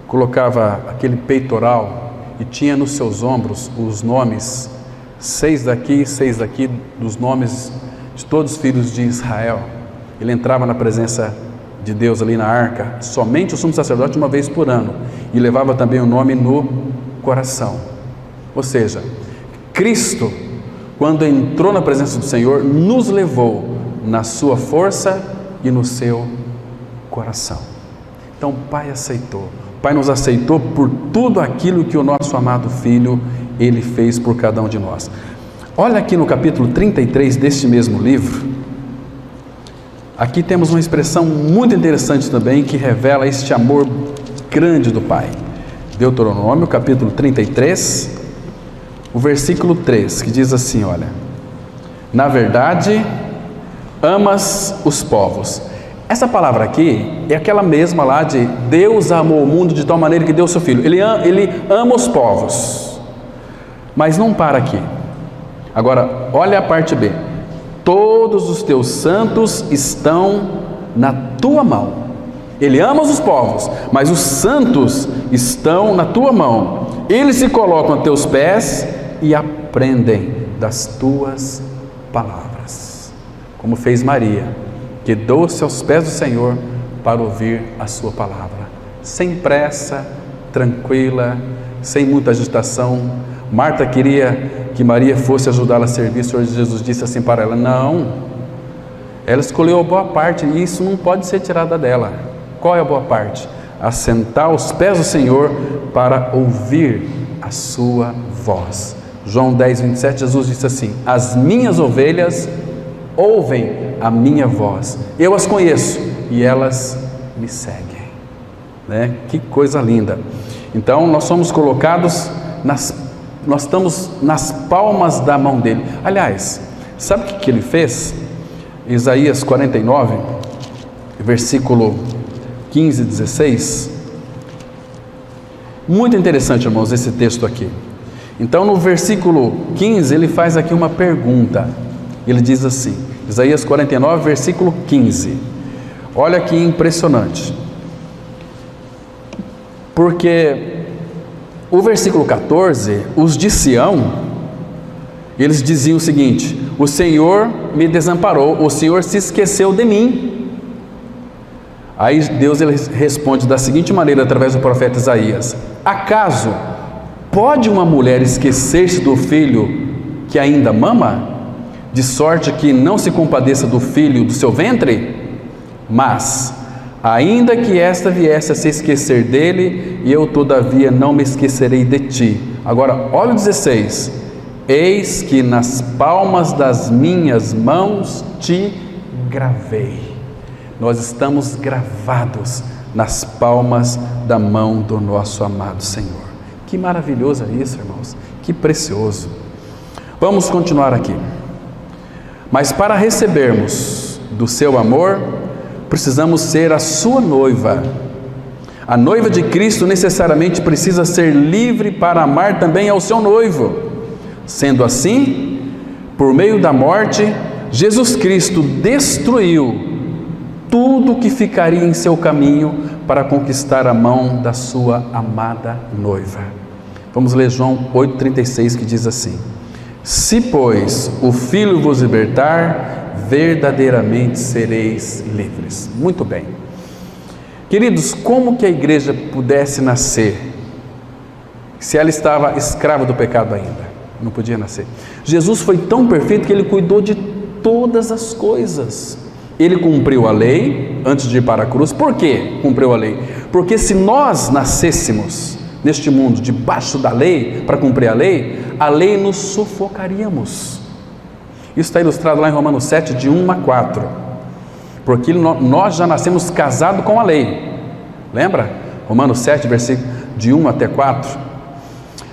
colocava aquele peitoral e tinha nos seus ombros os nomes, 6 daqui, 6 daqui, dos nomes de todos os filhos de Israel. Ele entrava na presença de Deus ali na arca, somente o sumo sacerdote uma vez por ano, e levava também o nome no coração. Ou seja, Cristo, quando entrou na presença do Senhor, nos levou na sua força e no seu coração. Então o Pai aceitou, o Pai nos aceitou por tudo aquilo que o nosso amado Filho, Ele fez por cada um de nós. Olha aqui no capítulo 33 deste mesmo livro. Aqui temos uma expressão muito interessante também, que revela este amor grande do Pai. Deuteronômio, capítulo 33, o versículo 3, que diz assim, olha: na verdade, amas os povos. Essa palavra aqui é aquela mesma lá de Deus amou o mundo de tal maneira que deu o seu Filho. Ele ama os povos, mas não para aqui. Agora, olha a parte B. todos os teus santos estão na tua mão. Ele ama os povos, mas os santos estão na tua mão. Eles se colocam a teus pés e aprendem das tuas palavras. Como fez Maria, que deu-se aos pés do Senhor para ouvir a sua palavra. Sem pressa, tranquila, sem muita agitação. Marta queria que Maria fosse ajudá-la a servir. O Senhor Jesus disse assim para ela: não, ela escolheu a boa parte e isso não pode ser tirada dela. Qual é a boa parte? Assentar aos pés do Senhor para ouvir a sua voz. João 10, 27, Jesus disse assim: as minhas ovelhas ouvem a minha voz, eu as conheço e elas me seguem. Né? Que coisa linda. Então nós somos colocados nós estamos nas palmas da mão dele. Aliás, sabe o que ele fez? Isaías 49, versículo 15 e 16. Muito interessante, irmãos, esse texto aqui. Então no versículo 15 ele faz aqui uma pergunta. Ele diz assim, Isaías 49, versículo 15. Olha que impressionante. Porque o versículo 14, os de Sião, eles diziam o seguinte: o Senhor me desamparou, o Senhor se esqueceu de mim. Aí Deus ele responde da seguinte maneira, através do profeta Isaías: acaso pode uma mulher esquecer-se do filho que ainda mama, de sorte que não se compadeça do filho do seu ventre? Mas ainda que esta viesse a se esquecer dele, eu todavia não me esquecerei de ti. Agora olha o 16: eis que nas palmas das minhas mãos te gravei. Nós estamos gravados nas palmas da mão do nosso amado Senhor. Que maravilhoso é isso, irmãos, que precioso. Vamos continuar aqui. Mas para recebermos do seu amor, precisamos ser a sua noiva. A noiva de Cristo necessariamente precisa ser livre para amar também ao seu noivo. Sendo assim, por meio da morte, Jesus Cristo destruiu tudo que ficaria em seu caminho para conquistar a mão da sua amada noiva. Vamos ler João 8,36, que diz assim: se, pois, o Filho vos libertar, verdadeiramente sereis livres. Muito bem. Queridos, como que a igreja pudesse nascer se ela estava escrava do pecado ainda? Não podia nascer. Jesus foi tão perfeito que ele cuidou de todas as coisas. Ele cumpriu a lei antes de ir para a cruz. Por que cumpriu a lei? Porque se nós nascêssemos neste mundo debaixo da lei, para cumprir a lei nos sufocaríamos. Isso está ilustrado lá em Romanos 7, de 1 a 4. Porque nós já nascemos casados com a lei. Lembra? Romanos 7, versículo de 1 até 4.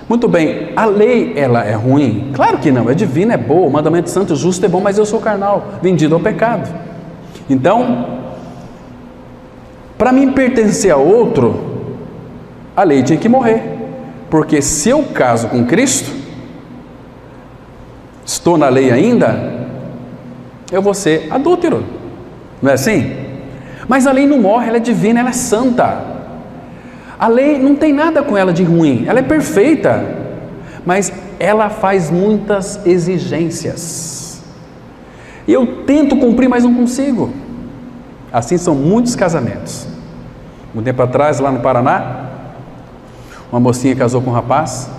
Muito bem, a lei, ela é ruim? Claro que não, é divina, é boa, o mandamento santo, justo é bom, mas eu sou carnal, vendido ao pecado. Então, para mim pertencer a outro, a lei tinha que morrer. Porque se eu caso com Cristo, estou na lei ainda, eu vou ser adúltero, não é assim? Mas a lei não morre, ela é divina, ela é santa. A lei não tem nada com ela de ruim, ela é perfeita, mas ela faz muitas exigências. E eu tento cumprir, mas não consigo. Assim são muitos casamentos. Um tempo atrás, lá no Paraná, uma mocinha casou com um rapaz,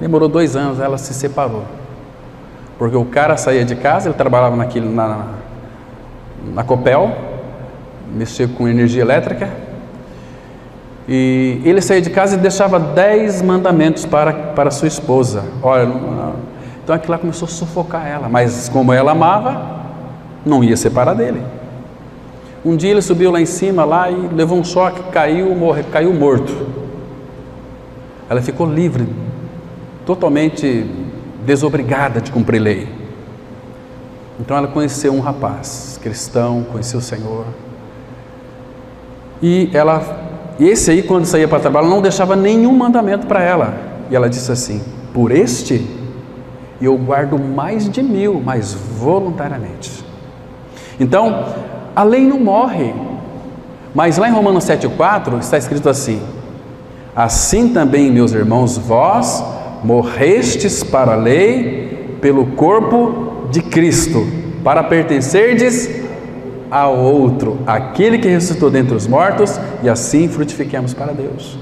demorou 2 anos, ela se separou. Porque o cara saía de casa, ele trabalhava na Copel, mexia com energia elétrica, e ele saía de casa e deixava 10 mandamentos para sua esposa. Olha, então aquilo lá começou a sufocar ela, mas como ela amava, não ia separar dele. Um dia ele subiu lá em cima lá e levou um choque, caiu morto. Ela ficou livre, totalmente desobrigada de cumprir lei. Então ela conheceu um rapaz cristão, conheceu o Senhor. E esse aí, quando saía para trabalhar, não deixava nenhum mandamento para ela. E ela disse assim: por este e eu guardo mais de 1000, mas voluntariamente. Então, a lei não morre, mas lá em Romanos 7,4 está escrito assim: assim também, meus irmãos, vós morrestes para a lei pelo corpo de Cristo, para pertencerdes ao outro, aquele que ressuscitou dentre os mortos, e assim frutifiquemos para Deus.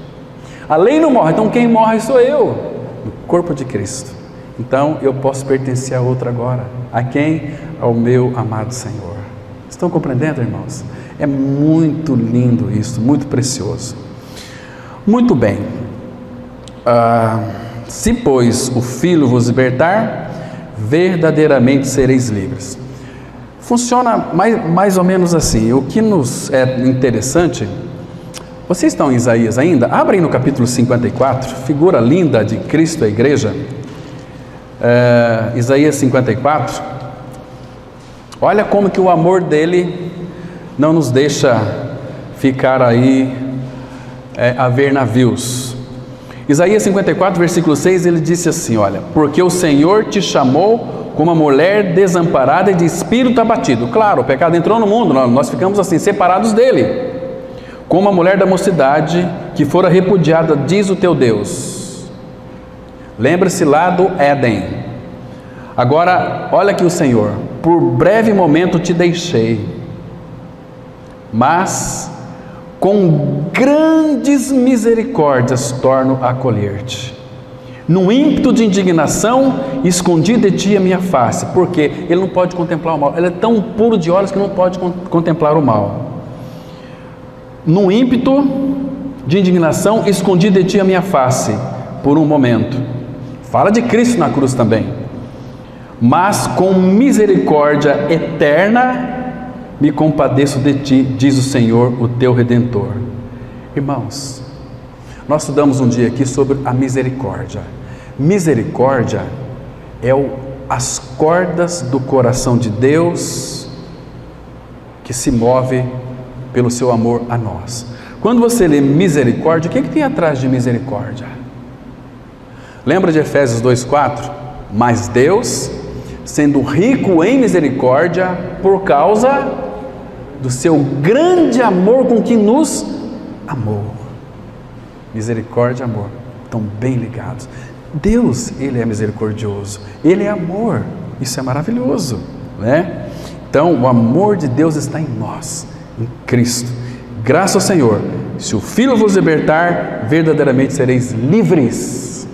A lei não morre, então quem morre sou eu, no corpo de Cristo. Então eu posso pertencer a outro agora. A quem? Ao meu amado Senhor. Estão compreendendo, irmãos? É muito lindo isso, muito precioso. Muito bem. Se pois o Filho vos libertar, verdadeiramente sereis livres. Funciona mais ou menos assim. O que nos é interessante, vocês estão em Isaías ainda? Abrem no capítulo 54, figura linda de Cristo, a igreja. Isaías 54. Olha como que o amor dele não nos deixa ficar aí a ver navios. Isaías 54, versículo 6, ele disse assim, olha: porque o Senhor te chamou como uma mulher desamparada e de espírito abatido. Claro, o pecado entrou no mundo, nós ficamos assim, separados dele. Como a mulher da mocidade que fora repudiada, diz o teu Deus. Lembre-se lá do Éden. Agora, olha aqui o Senhor: por breve momento te deixei, mas com grandes misericórdias torno a acolher-te. No ímpeto de indignação, escondi de ti a minha face. Porque ele não pode contemplar o mal. Ele é tão puro de olhos que não pode contemplar o mal. No ímpeto de indignação, escondi de ti a minha face por um momento. Fala de Cristo na cruz também. Mas com misericórdia eterna me compadeço de ti, diz o Senhor, o teu Redentor. Irmãos, nós estudamos um dia aqui sobre a misericórdia. Misericórdia é as cordas do coração de Deus que se move pelo seu amor a nós. Quando você lê misericórdia, o que tem atrás de misericórdia? Lembra de Efésios 2,4? Mas Deus, sendo rico em misericórdia, por causa do seu grande amor com que nos amou. Misericórdia e amor estão bem ligados. Deus, Ele é misericordioso, Ele é amor. Isso é maravilhoso, né? Então, o amor de Deus está em nós, em Cristo. Graças ao Senhor. Se o Filho vos libertar, verdadeiramente sereis livres.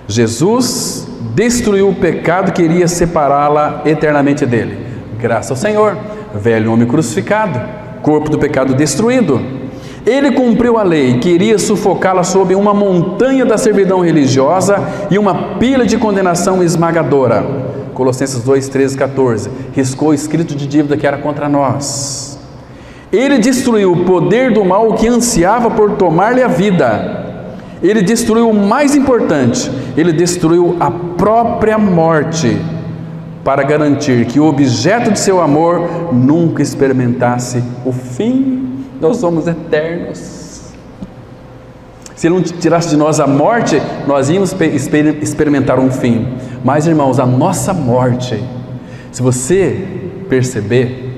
Jesus destruiu o pecado que iria separá-la eternamente dele. Graças ao Senhor. Velho homem crucificado, corpo do pecado destruído. Ele cumpriu a lei que iria sufocá-la sob uma montanha da servidão religiosa e uma pilha de condenação esmagadora. Colossenses 2, 13, 14. Riscou o escrito de dívida que era contra nós. Ele destruiu o poder do mal que ansiava por tomar-lhe a vida. Ele destruiu o mais importante, ele destruiu a própria morte, para garantir que o objeto de seu amor nunca experimentasse o fim. Nós somos eternos. Se Ele não tirasse de nós a morte, nós íamos experimentar um fim. Mas, irmãos, a nossa morte, se você perceber,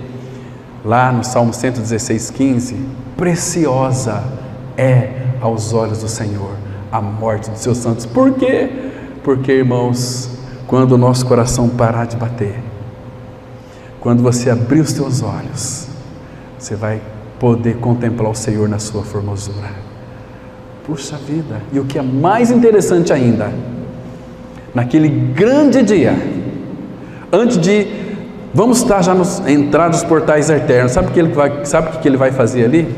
lá no Salmo 116, 15, preciosa é aos olhos do Senhor a morte dos seus santos. Por quê? Porque, irmãos, quando o nosso coração parar de bater, quando você abrir os teus olhos, você vai poder contemplar o Senhor na sua formosura. Puxa vida! E o que é mais interessante ainda, naquele grande dia, antes de vamos estar já entrar nos portais eternos, sabe o que ele vai fazer ali?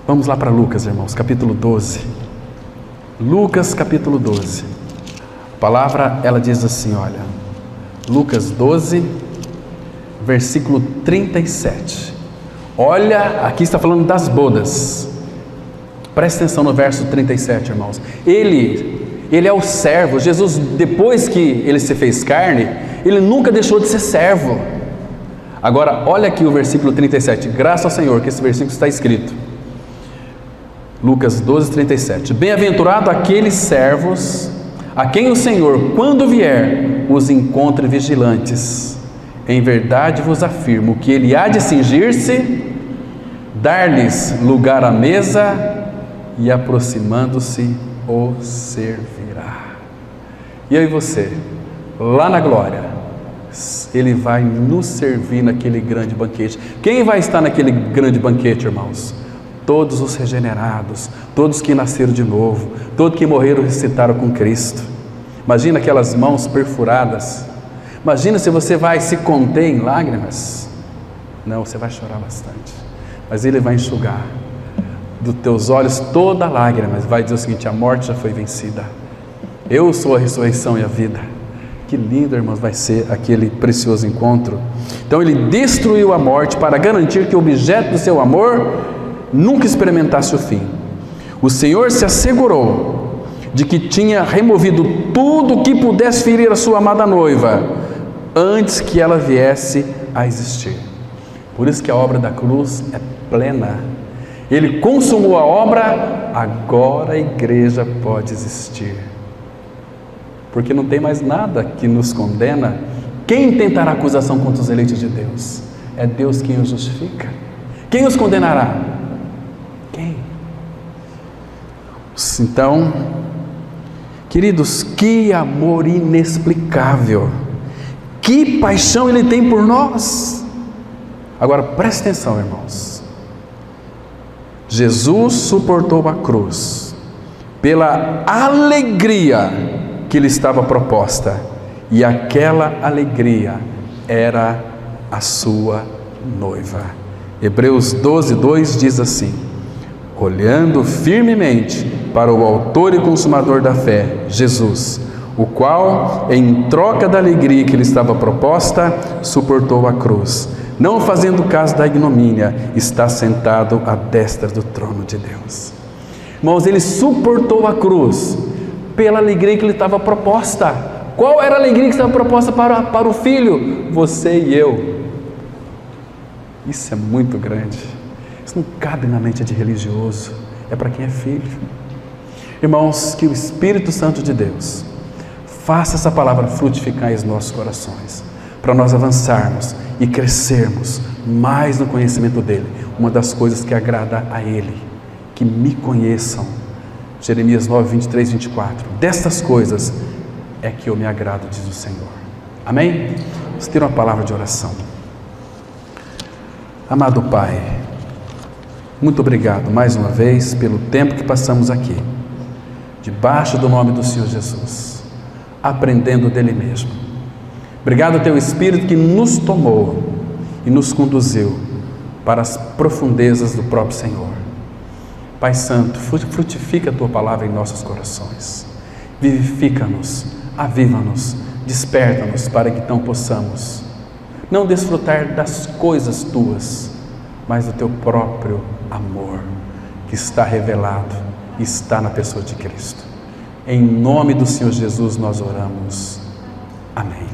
Vamos lá para Lucas, irmãos, capítulo 12. Lucas, capítulo 12. A palavra, ela diz assim, olha, Lucas 12, versículo 37. Olha, aqui está falando das bodas. Preste atenção no verso 37, irmãos. Ele é o servo. Jesus, depois que ele se fez carne, ele nunca deixou de ser servo. Agora, olha aqui o versículo 37. Graças ao Senhor que esse versículo está escrito. Lucas 12, 37. Bem-aventurado aqueles servos a quem o Senhor, quando vier, os encontre vigilantes. Em verdade vos afirmo que ele há de cingir-se, dar-lhes lugar à mesa e, aproximando-se, o servirá. E eu e você, lá na glória, ele vai nos servir naquele grande banquete. Quem vai estar naquele grande banquete, irmãos? Todos os regenerados, todos que nasceram de novo, todos que morreram e ressuscitaram com Cristo. Imagina aquelas mãos perfuradas. Imagina se você vai se conter em lágrimas. Não, você vai chorar bastante, mas ele vai enxugar dos teus olhos toda lágrima. Vai dizer o seguinte: a morte já foi vencida, eu sou a ressurreição e a vida. Que lindo, irmãos, vai ser aquele precioso encontro. Então ele destruiu a morte para garantir que o objeto do seu amor nunca experimentasse o fim. O Senhor se assegurou de que tinha removido tudo que pudesse ferir a sua amada noiva antes que ela viesse a existir. Por isso que a obra da cruz é plena. Ele consumou a obra, agora a igreja pode existir. Porque não tem mais nada que nos condena. Quem tentará acusação contra os eleitos de Deus? É Deus quem os justifica. Quem os condenará? Quem? Então, queridos, que amor inexplicável, que paixão ele tem por nós. Agora preste atenção, irmãos. Jesus suportou a cruz pela alegria que lhe estava proposta, e aquela alegria era a sua noiva. Hebreus 12:2 diz assim: olhando firmemente para o autor e consumador da fé, Jesus, o qual, em troca da alegria que lhe estava proposta, suportou a cruz, não fazendo caso da ignomínia, está sentado à destra do trono de Deus. Irmãos, ele suportou a cruz pela alegria que lhe estava proposta. Qual era a alegria que estava proposta para o filho? Você e eu. Isso é muito grande. Isso não cabe na mente de religioso, é para quem é filho. Irmãos, que o Espírito Santo de Deus faça essa palavra frutificar em nossos corações, para nós avançarmos e crescermos mais no conhecimento dele. Uma das coisas que agrada a ele, que me conheçam. Jeremias 9, 23, 24. Destas coisas é que eu me agrado, diz o Senhor. Amém? Vamos ter uma palavra de oração. Amado Pai, muito obrigado mais uma vez pelo tempo que passamos aqui, debaixo do nome do Senhor Jesus, aprendendo dele mesmo. Obrigado teu Espírito que nos tomou e nos conduziu para as profundezas do próprio Senhor. Pai Santo, frutifica a Tua palavra em nossos corações, vivifica-nos, aviva-nos, desperta-nos para que então possamos não desfrutar das coisas Tuas, mas do Teu próprio amor, que está revelado e está na pessoa de Cristo. Em nome do Senhor Jesus nós oramos. Amém.